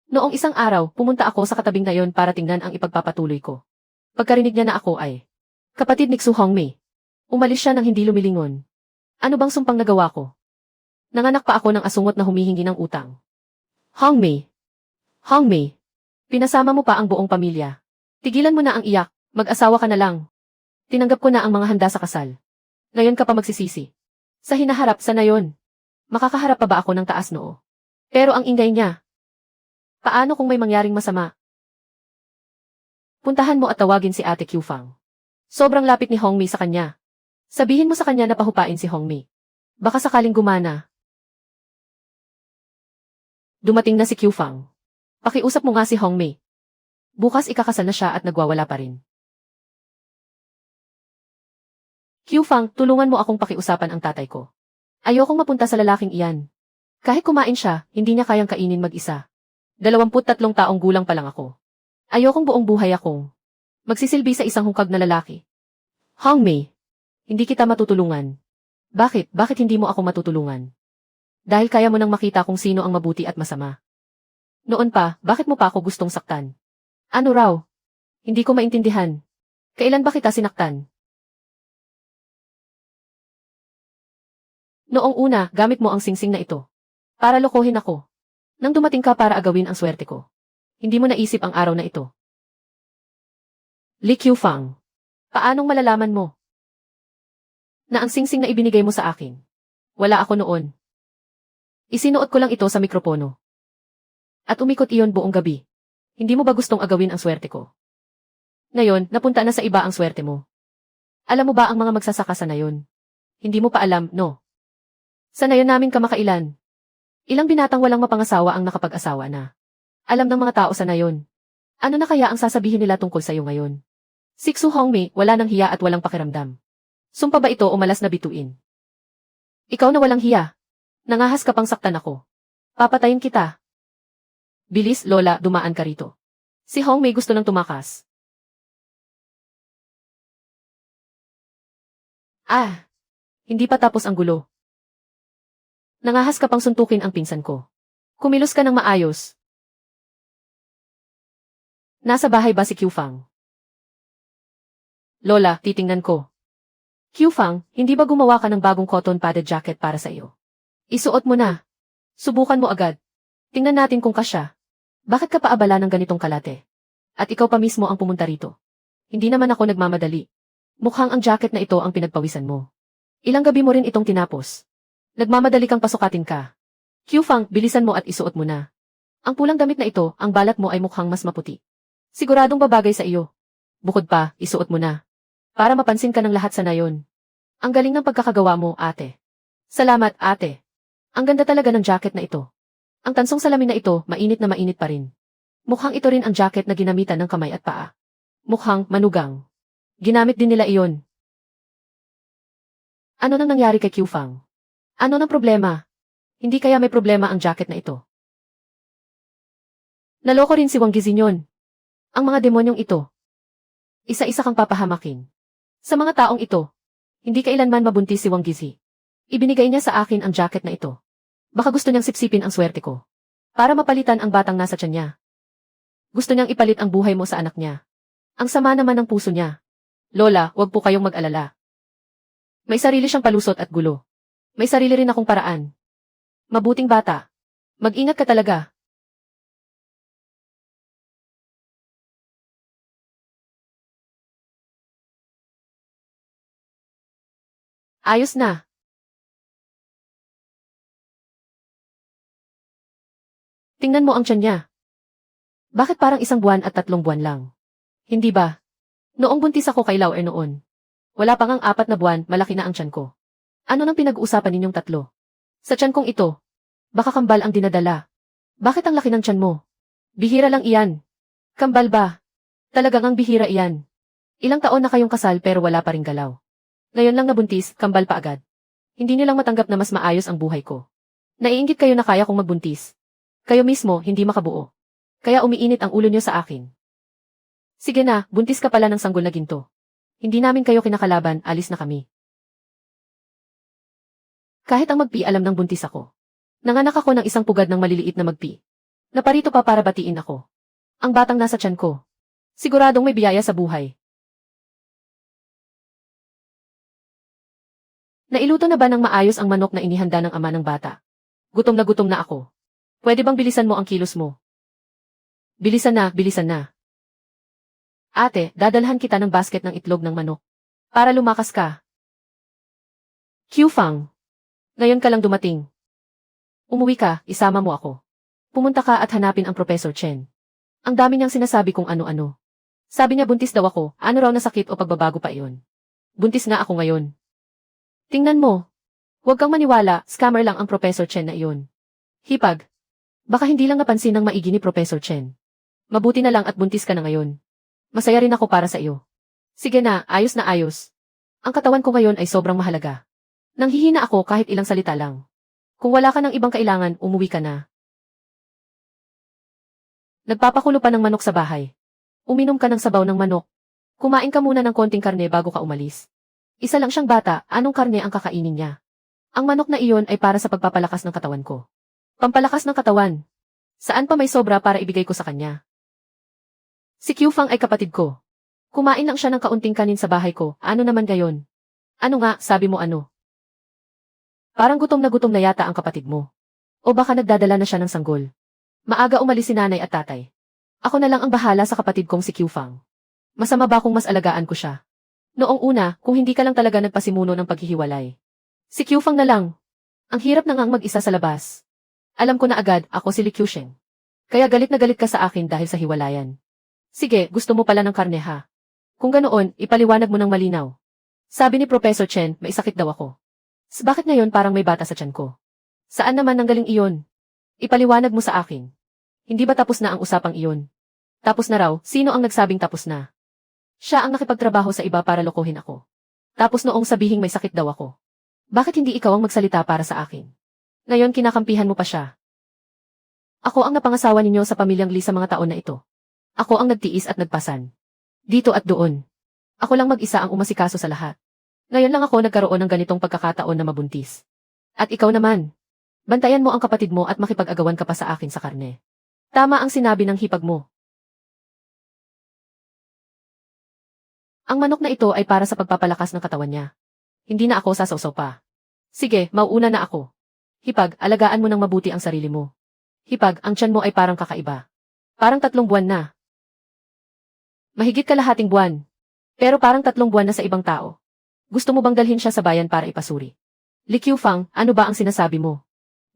Noong isang araw, pumunta ako sa katabing nayon para tingnan ang ipagpapatuloy ko. Pagkarinig niya na ako ay, kapatid ni Xu Hongmei. Umalis siya nang hindi lumilingon. Ano bang sumpang nagawa ko? Nanganak pa ako ng asungot na humihingi ng utang. Hongmei. Hongmei. Pinasama mo pa ang buong pamilya. Tigilan mo na ang iyak, mag-asawa ka na lang. Tinanggap ko na ang mga handa sa kasal. Ngayon ka pa magsisisi. Sa hinaharap sa nayon. Makakaharap pa ba ako ng taas noo? Pero ang ingay niya. Paano kung may mangyaring masama? Puntahan mo at tawagin si Ate Q Fang. Sobrang lapit ni Hongmei sa kanya. Sabihin mo sa kanya na pahupain si Hongmei. Baka sakaling gumana. Dumating na si Q Fang. Pakiusap mo nga si Hongmei. Bukas ikakasal na siya at nagwawala pa rin. Q Fang, tulungan mo akong pakiusapan ang tatay ko. Ayokong mapunta sa lalaking iyan. Kahit kumain siya, hindi niya kayang kainin mag-isa. 23 taong gulang pa lang ako. Ayokong buong buhay akong magsisilbi sa isang hukag na lalaki. Hongmei, hindi kita matutulungan. Bakit? Bakit hindi mo ako matutulungan? Dahil kaya mo nang makita kung sino ang mabuti at masama. Noon pa, bakit mo pa ako gustong saktan? Ano raw? Hindi ko maintindihan. Kailan ba kita sinaktan? Noong una, gamit mo ang singsing na ito. Para lokohin ako. Nang dumating ka para agawin ang swerte ko. Hindi mo naisip ang araw na ito. Li Qiufang. Paanong malalaman mo na ang singsing na ibinigay mo sa akin? Wala ako noon. Isinuot ko lang ito sa mikropono. At umikot iyon buong gabi. Hindi mo ba gustong agawin ang swerte ko? Ngayon, napunta na sa iba ang swerte mo. Alam mo ba ang mga magsasaka sa nayon? Hindi mo pa alam, no? Sa nayon namin kamakailan. Ilang binatang walang mapangasawa ang nakapag-asawa na. Alam ng mga tao sa nayon. Ano na kaya ang sasabihin nila tungkol sa iyo ngayon? Si Xu Hongmei, wala ng hiya at walang pakiramdam. Sumpa ba ito o malas na bituin? Ikaw na walang hiya. Nangahas ka pang saktan ako. Papatayin kita. Bilis, Lola, dumaan ka rito. Si Hongmei gusto nang tumakas. Ah, hindi pa tapos ang gulo. Nangahas ka pang suntukin ang pinsan ko. Kumilos ka ng maayos. Nasa bahay ba si Qiufang? Lola, titingnan ko. Qiufang, hindi ba gumawa ka ng bagong cotton padded jacket para sa iyo? Isuot mo na. Subukan mo agad. Tingnan natin kung kasya. Bakit ka paabala ng ganitong kalate? At ikaw pa mismo ang pumunta rito. Hindi naman ako nagmamadali. Mukhang ang jacket na ito ang pinagpawisan mo. Ilang gabi mo rin itong tinapos. Nagmamadali kang pasukatin ka. Qiufang, bilisan mo at isuot mo na. Ang pulang damit na ito, ang balat mo ay mukhang mas maputi. Siguradong babagay sa iyo. Bukod pa, isuot mo na. Para mapansin ka ng lahat sa nayon. Ang galing ng pagkakagawa mo, ate. Salamat, ate. Ang ganda talaga ng jacket na ito. Ang tansong salamin na ito, mainit na mainit pa rin. Mukhang ito rin ang jacket na ginamitan ng kamay at paa. Mukhang manugang. Ginamit din nila iyon. Ano nang nangyari kay Qiufang? Ano nang problema? Hindi kaya may problema ang jacket na ito? Naloko rin si Wang Gizinyon. Ang mga demonyong ito. Isa-isa kang papahamakin. Sa mga taong ito, hindi kailanman mabuntis si Wang Gizi. Ibinigay niya sa akin ang jacket na ito. Baka gusto niyang sipsipin ang swerte ko. Para mapalitan ang batang nasa tiyan niya. Gusto niyang ipalit ang buhay mo sa anak niya. Ang sama naman ng puso niya. Lola, huwag po kayong mag-alala. May sarili siyang palusot at gulo. May sarili rin akong paraan. Mabuting bata. Mag-ingat ka talaga. Ayos na. Tingnan mo ang tiyan niya. Bakit parang 1 buwan at 3 buwan lang? Hindi ba? Noong buntis ako kay Lauer noon. Wala pang ang 4 na buwan, malaki na ang tiyan ko. Ano nang pinag-uusapan ninyong tatlo? Sa tiyan kong ito. Baka kambal ang dinadala. Bakit ang laki ng tiyan mo? Bihira lang iyan. Kambal ba? Talagang ang bihira iyan. Ilang taon na kayong kasal pero wala pa ring galaw. Ngayon lang nabuntis, kambal pa agad. Hindi nilang matanggap na mas maayos ang buhay ko. Naiinggit kayo na kaya kong magbuntis. Kayo mismo, hindi makabuo. Kaya umiinit ang ulo niyo sa akin. Sige na, buntis ka pala ng sanggol na ginto. Hindi namin kayo kinakalaban, alis na kami. Kahit ang magpi alam ng buntis ako. Nanganak ako ng isang pugad ng maliliit na magpi. Naparito pa para batiin ako. Ang batang nasa tiyan ko. Siguradong may biyaya sa buhay. Nailuto na ba ng maayos ang manok na inihanda ng ama ng bata? Gutom na ako. Pwede bang bilisan mo ang kilos mo? Bilisan na, bilisan na. Ate, dadalhan kita ng basket ng itlog ng manok. Para lumakas ka. Qiufang. Ngayon ka lang dumating. Umuwi ka, isama mo ako. Pumunta ka at hanapin ang Professor Chen. Ang dami niyang sinasabi kung ano-ano. Sabi niya buntis daw ako, ano raw na sakit o pagbabago pa iyon. Buntis nga ako ngayon. Tingnan mo. Huwag kang maniwala, scammer lang ang Professor Chen na iyon. Hipag. Baka hindi lang napansin ng maigi ni Professor Chen. Mabuti na lang at buntis ka na ngayon. Masaya rin ako para sa iyo. Sige na, ayos na ayos. Ang katawan ko ngayon ay sobrang mahalaga. Nanghihina ako kahit ilang salita lang. Kung wala ka ng ibang kailangan, umuwi ka na. Nagpapakulo pa ng manok sa bahay. Uminom ka ng sabaw ng manok. Kumain ka muna ng konting karne bago ka umalis. Isa lang siyang bata, anong karne ang kakainin niya? Ang manok na iyon ay para sa pagpapalakas ng katawan ko. Pampalakas ng katawan. Saan pa may sobra para ibigay ko sa kanya? Si Qiufang ay kapatid ko. Kumain lang siya ng kaunting kanin sa bahay ko, ano naman gayon? Ano nga, sabi mo ano? Parang gutom na yata ang kapatid mo. O baka nagdadala na siya ng sanggol. Maaga umalis si nanay at tatay. Ako na lang ang bahala sa kapatid kong si Qiufang. Masama ba kung mas alagaan ko siya? Noong una, kung hindi ka lang talaga nagpasimuno ng paghihiwalay. Si Qiufang na lang. Ang hirap na ngang mag-isa sa labas. Alam ko na agad, ako si Li Qiusheng. Kaya galit na galit ka sa akin dahil sa hiwalayan. Sige, gusto mo pala ng karne ha? Kung ganoon, ipaliwanag mo ng malinaw. Sabi ni Professor Chen, may sakit daw ako. Bakit ngayon parang may bata sa tiyan ko? Saan naman nanggaling iyon? Ipaliwanag mo sa akin. Hindi ba tapos na ang usapang iyon? Tapos na raw, sino ang nagsabing tapos na? Siya ang nakipagtrabaho sa iba para lokohin ako. Tapos noong sabihing may sakit daw ako. Bakit hindi ikaw ang magsalita para sa akin? Ngayon kinakampihan mo pa siya. Ako ang napangasawa ninyo sa pamilyang Lee sa mga taon na ito. Ako ang nagtiis at nagpasan. Dito at doon. Ako lang mag-isa ang umasikaso sa lahat. Ngayon lang ako nagkaroon ng ganitong pagkakataon na mabuntis. At ikaw naman. Bantayan mo ang kapatid mo at makipag-agawan ka pa sa akin sa karne. Tama ang sinabi ng hipag mo. Ang manok na ito ay para sa pagpapalakas ng katawan niya. Hindi na ako sasawsaw pa. Sige, mauuna na ako. Hipag, alagaan mo ng mabuti ang sarili mo. Hipag, ang tiyan mo ay parang kakaiba. Parang 3 buwan na. Mahigit kalahating buwan. Pero parang 3 buwan na sa ibang tao. Gusto mo bang dalhin siya sa bayan para ipasuri? Li Qiufang, ano ba ang sinasabi mo?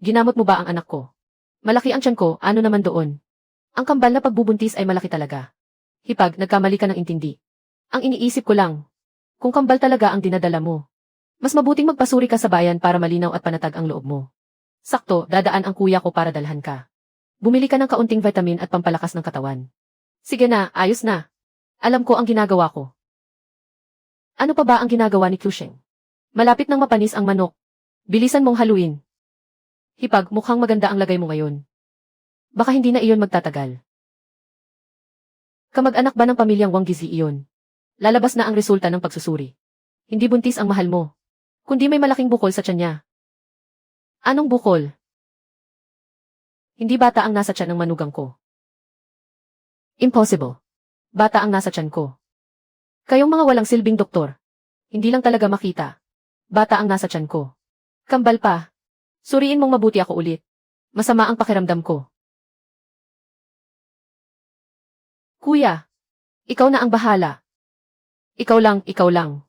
Ginamot mo ba ang anak ko? Malaki ang tiyan ko, ano naman doon? Ang kambal na pagbubuntis ay malaki talaga. Hipag, nagkamali ka ng intindi. Ang iniisip ko lang, kung kambal talaga ang dinadala mo, mas mabuting magpasuri ka sa bayan para malinaw at panatag ang loob mo. Sakto, dadaan ang kuya ko para dalhan ka. Bumili ka ng kaunting vitamin at pampalakas ng katawan. Sige na, ayos na. Alam ko ang ginagawa ko. Ano pa ba ang ginagawa ni Qiusheng? Malapit nang mapanis ang manok. Bilisan mong haluin. Hipag, mukhang maganda ang lagay mo ngayon. Baka hindi na iyon magtatagal. Kamag-anak ba ng pamilyang Wang Gizi iyon? Lalabas na ang resulta ng pagsusuri. Hindi buntis ang mahal mo, kundi may malaking bukol sa tiyan niya. Anong bukol? Hindi bata ang nasa tiyan ng manugang ko. Impossible. Bata ang nasa tiyan ko. Kayong mga walang silbing doktor. Hindi lang talaga makita. Bata ang nasa tiyan ko. Kambal pa. Suriin mong mabuti ako ulit. Masama ang pakiramdam ko. Kuya, ikaw na ang bahala. Ikaw lang, ikaw lang.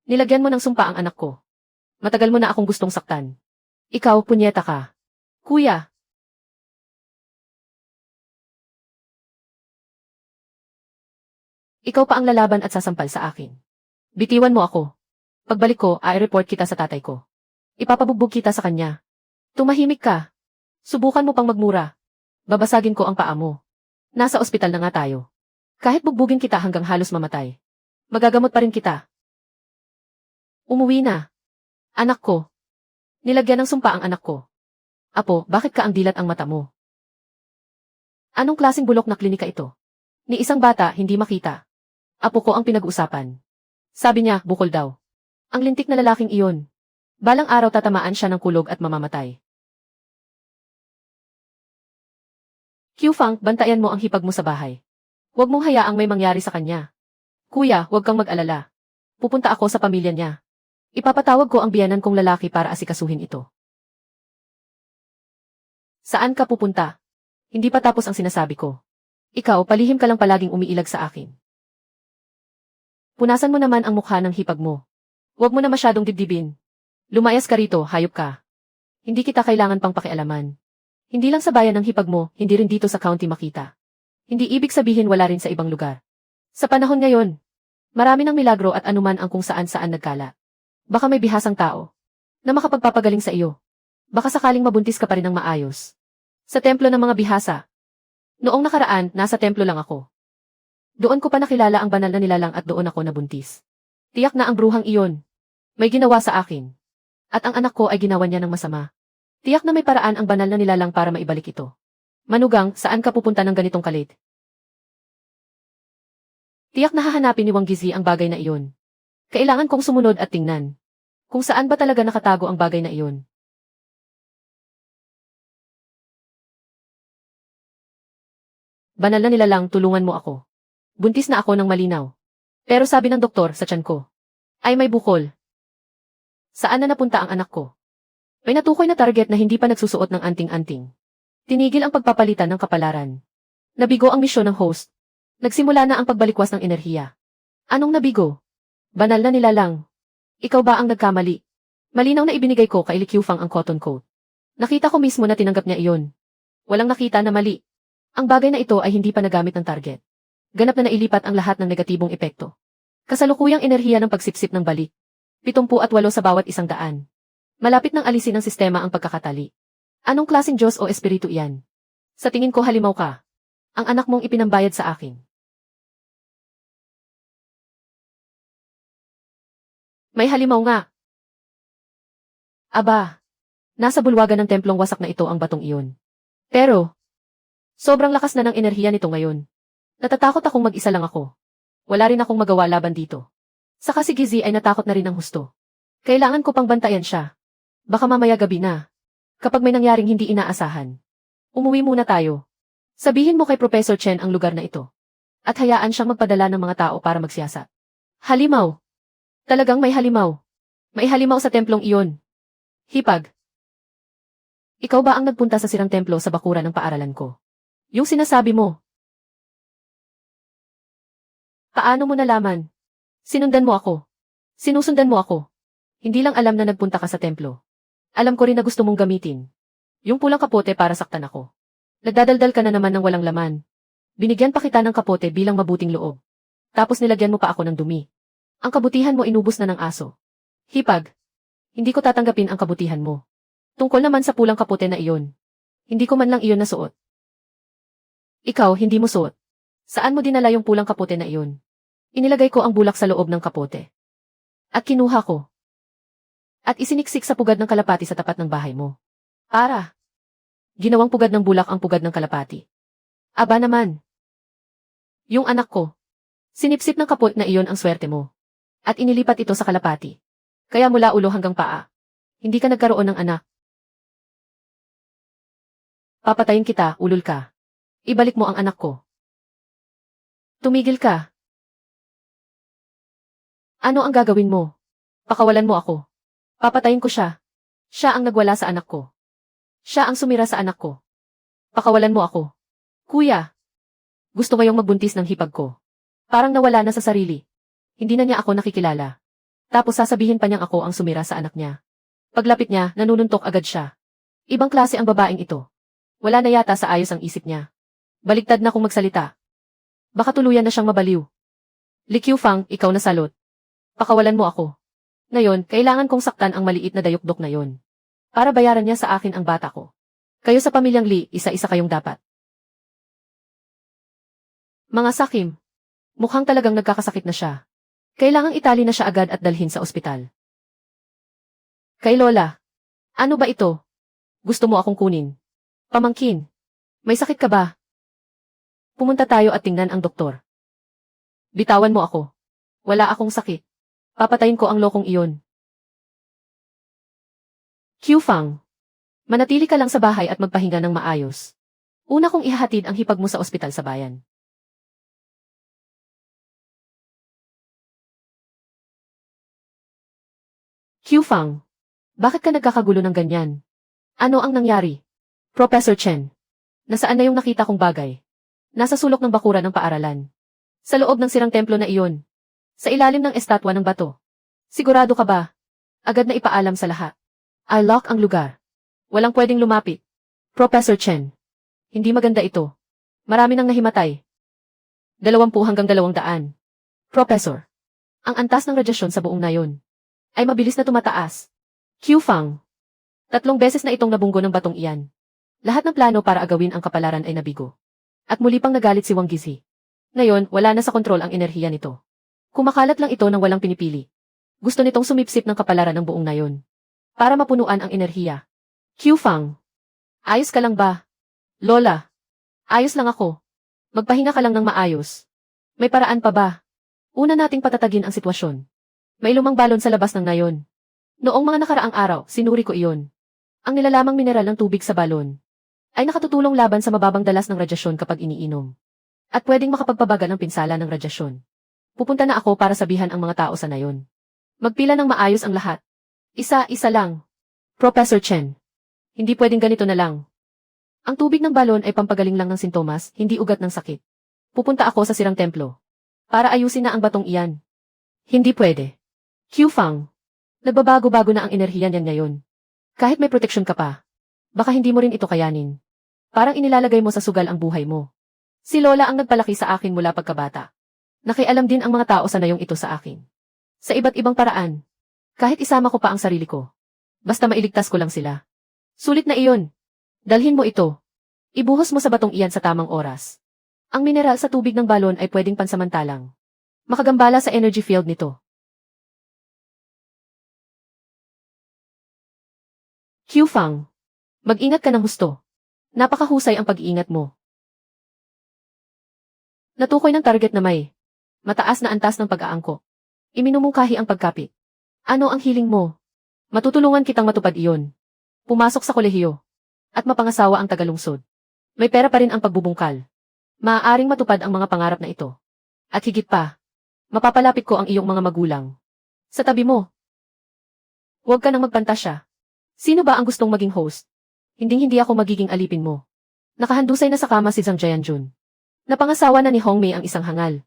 Nilagyan mo ng sumpa ang anak ko. Matagal mo na akong gustong saktan. Ikaw, punyeta ka. Kuya. Ikaw pa ang lalaban at sasampal sa akin. Bitiwan mo ako. Pagbalik ko, i-report kita sa tatay ko. Ipapabugbog kita sa kanya. Tumahimik ka. Subukan mo pang magmura. Babasagin ko ang paa mo. Nasa ospital na nga tayo. Kahit bugbugin kita hanggang halos mamatay. Magagamot pa rin kita. Umuwi na. Anak ko. Nilagyan ng sumpa ang anak ko. Apo, bakit ka ang dilat ang mata mo? Anong klaseng bulok na klinika ito? Ni isang bata, hindi makita. Apo ko ang pinag-uusapan. Sabi niya, bukol daw. Ang lintik na lalaking iyon. Balang araw tatamaan siya ng kulog at mamamatay. Qiufang, bantayan mo ang hipag mo sa bahay. Huwag mong hayaang may mangyari sa kanya. Kuya, huwag kang mag-alala. Pupunta ako sa pamilya niya. Ipapatawag ko ang biyanan kong lalaki para asikasuhin ito. Saan ka pupunta? Hindi pa tapos ang sinasabi ko. Ikaw, palihim ka lang palaging umiilag sa akin. Punasan mo naman ang mukha ng hipag mo. Huwag mo na masyadong dibdibin. Lumayas ka rito, hayop ka. Hindi kita kailangan pang pakialaman. Hindi lang sa bayan ng hipag mo, hindi rin dito sa county makita. Hindi ibig sabihin wala rin sa ibang lugar. Sa panahon ngayon, marami ng milagro at anuman ang kung saan-saan nagkala. Baka may bihasang tao na makapagpapagaling sa iyo. Baka sakaling mabuntis ka pa rin ng maayos. Sa templo ng mga bihasa. Noong nakaraan, nasa templo lang ako. Doon ko pa nakilala ang banal na nilalang at doon ako nabuntis. Tiyak na ang bruhang iyon may ginawa sa akin. At ang anak ko ay ginawa niya ng masama. Tiyak na may paraan ang banal na nilalang para maibalik ito. Manugang, saan ka pupunta ng ganitong kalit? Tiyak na hahanapin ni Wang Gizi ang bagay na iyon. Kailangan kong sumunod at tingnan kung saan ba talaga nakatago ang bagay na iyon. Banal na nilalang, tulungan mo ako. Buntis na ako ng malinaw. Pero sabi ng doktor sa tiyan ko, ay may bukol. Saan na napunta ang anak ko? May natukoy na target na hindi pa nagsusuot ng anting-anting. Tinigil ang pagpapalitan ng kapalaran. Nabigo ang misyon ng host. Nagsimula na ang pagbalikwas ng enerhiya. Anong nabigo? Banal na nilalang. Ikaw ba ang nagkamali? Malinaw na ibinigay ko kay Li Qiufang ang cotton coat. Nakita ko mismo na tinanggap niya iyon. Walang nakita na mali. Ang bagay na ito ay hindi pa nagamit ng target. Ganap na nailipat ang lahat ng negatibong epekto. Kasalukuyang enerhiya ng pagsipsip ng balik. 78 sa bawat 100. Malapit nang alisin ng sistema ang pagkakatali. Anong klaseng Diyos o espiritu iyan? Sa tingin ko halimaw ka. Ang anak mong ipinambayad sa akin. May halimaw nga. Aba, nasa bulwagan ng templong wasak na ito ang batong iyon. Pero, sobrang lakas na ng enerhiya nito ngayon. Natatakot akong mag-isa lang ako. Wala rin akong magawa laban dito. Saka si Gizzy ay natakot na rin ng husto. Kailangan ko pang bantayan siya. Baka mamaya gabi na. Kapag may nangyaring hindi inaasahan. Umuwi muna tayo. Sabihin mo kay Professor Chen ang lugar na ito. At hayaan siyang magpadala ng mga tao para magsiyasat. Halimaw. Talagang may halimaw. May halimaw sa templong iyon. Hipag. Ikaw ba ang nagpunta sa sirang templo sa bakuran ng paaralan ko? Yung sinasabi mo. Paano mo nalaman? Sinundan mo ako. Sinusundan mo ako. Hindi lang alam na nagpunta ka sa templo. Alam ko rin na gusto mong gamitin. Yung pulang kapote para saktan ako. Nagdadaldal ka na naman ng walang laman. Binigyan pa kita ng kapote bilang mabuting loob. Tapos nilagyan mo pa ako ng dumi. Ang kabutihan mo inubos na ng aso. Hipag. Hindi ko tatanggapin ang kabutihan mo. Tungkol naman sa pulang kapote na iyon. Hindi ko man lang iyon nasuot. Ikaw, hindi mo suot. Saan mo dinala yung pulang kapote na iyon? Inilagay ko ang bulak sa loob ng kapote. At kinuha ko. At isiniksik sa pugad ng kalapati sa tapat ng bahay mo. Para. Ginawang pugad ng bulak ang pugad ng kalapati. Aba naman. Yung anak ko. Sinipsip ng kapot na iyon ang swerte mo. At inilipat ito sa kalapati. Kaya mula ulo hanggang paa. Hindi ka nagkaroon ng anak. Papatayin kita, ulol ka. Ibalik mo ang anak ko. Tumigil ka. Ano ang gagawin mo? Pakawalan mo ako. Papatayin ko siya. Siya ang nagwala sa anak ko. Siya ang sumira sa anak ko. Pakawalan mo ako. Kuya. Gusto ngayong magbuntis ng hipag ko. Parang nawala na sa sarili. Hindi na niya ako nakikilala. Tapos sasabihin pa niyang ako ang sumira sa anak niya. Paglapit niya, nanununtok agad siya. Ibang klase ang babaeng ito. Wala na yata sa ayos ang isip niya. Baligtad na kung magsalita. Baka tuluyan na siyang mabaliw. Li Qiufang, ikaw na salot. Pakawalan mo ako. Ngayon, kailangan kong saktan ang maliit na dayukdok na yon. Para bayaran niya sa akin ang bata ko. Kayo sa pamilyang Li, isa-isa kayong dapat. Mga sakim. Mukhang talagang nagkakasakit na siya. Kailangang itali na siya agad at dalhin sa ospital. Kay Lola. Ano ba ito? Gusto mo akong kunin? Pamangkin. May sakit ka ba? Pumunta tayo at tingnan ang doktor. Bitawan mo ako. Wala akong sakit. Papatayin ko ang lokong iyon. Qiufang. Manatili ka lang sa bahay at magpahinga ng maayos. Una kong ihahatid ang hipag mo sa ospital sa bayan. Qiufang. Bakit ka nagkakagulo ng ganyan? Ano ang nangyari? Professor Chen. Nasaan na yung nakita kong bagay? Nasa sulok ng bakuran ng paaralan. Sa loob ng sirang templo na iyon. Sa ilalim ng estatwa ng bato. Sigurado ka ba? Agad na ipaalam sa lahat. I'll lock ang lugar. Walang pwedeng lumapit. Professor Chen. Hindi maganda ito. Marami nang nahimatay. 20 hanggang 200. Professor. Ang antas ng radyasyon sa buong nayon ay mabilis na tumataas. Qiufang. 3 beses na itong nabunggo ng batong iyan. Lahat ng plano para agawin ang kapalaran ay nabigo. At muli pang nagalit si Wang Gizhi. Ngayon, wala na sa kontrol ang enerhiya nito. Kumakalat lang ito ng walang pinipili. Gusto nitong sumipsip ng kapalaran ng buong nayon. Para mapunuan ang enerhiya. Qiufang. Ayos ka lang ba? Lola. Ayos lang ako. Magpahinga ka lang ng maayos. May paraan pa ba? Una nating patatagin ang sitwasyon. May lumang balon sa labas ng nayon. Noong mga nakaraang araw, sinuri ko iyon. Ang nilalamang mineral ng tubig sa balon ay nakatutulong laban sa mababang dalas ng radyasyon kapag iniinom. At pwedeng makapagpabagal ng pinsala ng radyasyon. Pupunta na ako para sabihan ang mga tao sa nayon. Magpila ng maayos ang lahat. Isa-isa lang. Professor Chen. Hindi pwedeng ganito na lang. Ang tubig ng balon ay pampagaling lang ng sintomas, hindi ugat ng sakit. Pupunta ako sa sirang templo. Para ayusin na ang batong iyan. Hindi pwede. Qiufang. Nagbabago-bago na ang enerhiya niyan ngayon. Kahit may proteksyon ka pa. Baka hindi mo rin ito kayanin. Parang inilalagay mo sa sugal ang buhay mo. Si Lola ang nagpalaki sa akin mula pagkabata. Nakialam din ang mga tao sa nayong ito sa akin. Sa iba't ibang paraan. Kahit isama ko pa ang sarili ko. Basta mailigtas ko lang sila. Sulit na iyon. Dalhin mo ito. Ibuhos mo sa batong iyan sa tamang oras. Ang mineral sa tubig ng balon ay pwedeng pansamantalang makagambala sa energy field nito. Qiufang. Mag-ingat ka ng husto. Napakahusay ang pag-iingat mo. Natukoy ng target na may mataas na antas ng pag-aangkop. Iminumungkahi ang pagkapit. Ano ang hiling mo? Matutulungan kitang matupad iyon. Pumasok sa kolehiyo. At mapangasawa ang tagalungsod. May pera pa rin ang pagbubungkal. Maaaring matupad ang mga pangarap na ito. At higit pa, mapapalapit ko ang iyong mga magulang. Sa tabi mo. Huwag ka nang magpantasya. Sino ba ang gustong maging host? Hindi ako magiging alipin mo. Nakahandusay na sa kama si Zhang Jianjun. Napangasawa na ni Hongmei ang isang hangal.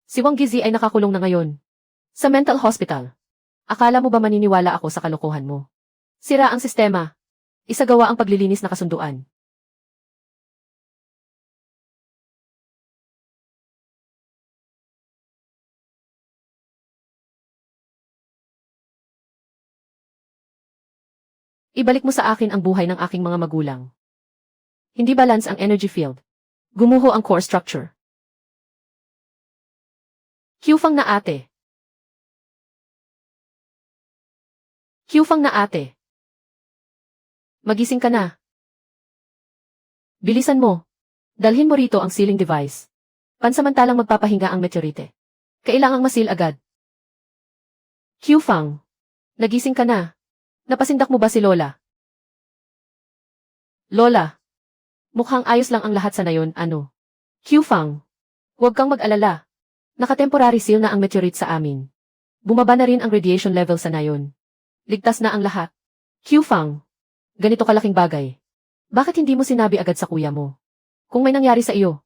Si Wang Gizi ay nakakulong na ngayon. Sa mental hospital. Akala mo ba maniniwala ako sa kalokohan mo? Sira ang sistema. Isagawa ang paglilinis na kasunduan. Ibalik mo sa akin ang buhay ng aking mga magulang. Hindi balance ang energy field. Gumuho ang core structure. Kyufang na ate. Kyufang na ate. Magising ka na. Bilisan mo. Dalhin mo rito ang sealing device. Pansamantalang magpapahinga ang meteorite. Kailangang masil agad. Kyufang. Nagising ka na. Napasindak mo ba si Lola? Lola. Mukhang ayos lang ang lahat sa nayon, ano? Kyufang. Huwag kang mag-alala. Naka-temporary seal na ang meteorite sa amin. Bumaba na rin ang radiation level sa nayon. Ligtas na ang lahat. Kyufang. Ganito kalaking bagay. Bakit hindi mo sinabi agad sa kuya mo? Kung may nangyari sa iyo,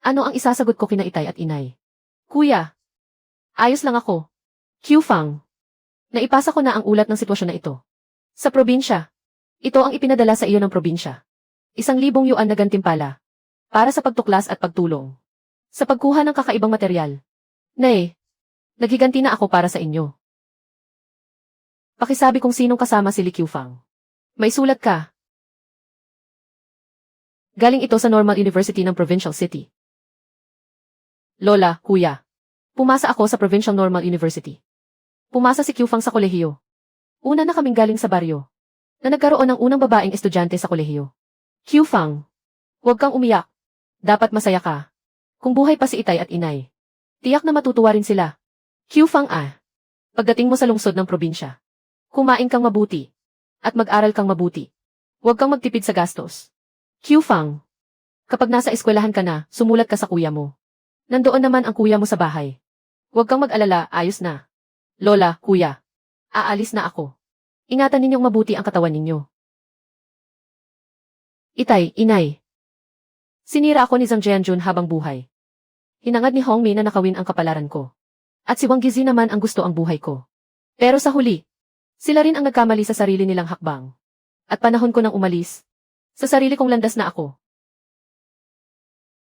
ano ang isasagot ko kina itay at inay? Kuya. Ayos lang ako. Kyufang. Naipasa ko na ang ulat ng sitwasyon na ito. Sa probinsya. Ito ang ipinadala sa iyo ng probinsya. 1,000 yuan na gantimpala. Para sa pagtuklas at pagtulong. Sa pagkuha ng kakaibang materyal. Nay. Naghiganti na ako para sa inyo. Pakisabi kung sinong kasama si Li Kyufang. May sulat ka. Galing ito sa Normal University ng Provincial City. Lola, kuya. Pumasa ako sa Provincial Normal University. Pumasa si Kyufang sa kolehiyo. Una na kaming galing sa baryo. Na nagkaroon ng unang babaeng estudyante sa kolehiyo. Kyufang. Huwag kang umiyak. Dapat masaya ka. Kung buhay pa si itay at inay. Tiyak na matutuwa rin sila. Kyufang Pagdating mo sa lungsod ng probinsya. Kumain kang mabuti. At mag-aral kang mabuti. Huwag kang magtipid sa gastos. Kyufang. Kapag nasa eskwelahan ka na, sumulat ka sa kuya mo. Nandoon naman ang kuya mo sa bahay. Huwag kang mag-alala, ayos na. Lola, kuya. Aalis na ako. Ingatan ninyong mabuti ang katawan ninyo. Itay, inay. Sinira ako ni Zhang Jianjun habang buhay. Hinangad ni Hongmei na nakawin ang kapalaran ko. At si Wang Gizi naman ang gusto ang buhay ko. Pero sa huli, sila rin ang nagkamali sa sarili nilang hakbang. At panahon ko nang umalis. Sa sarili kong landas na ako.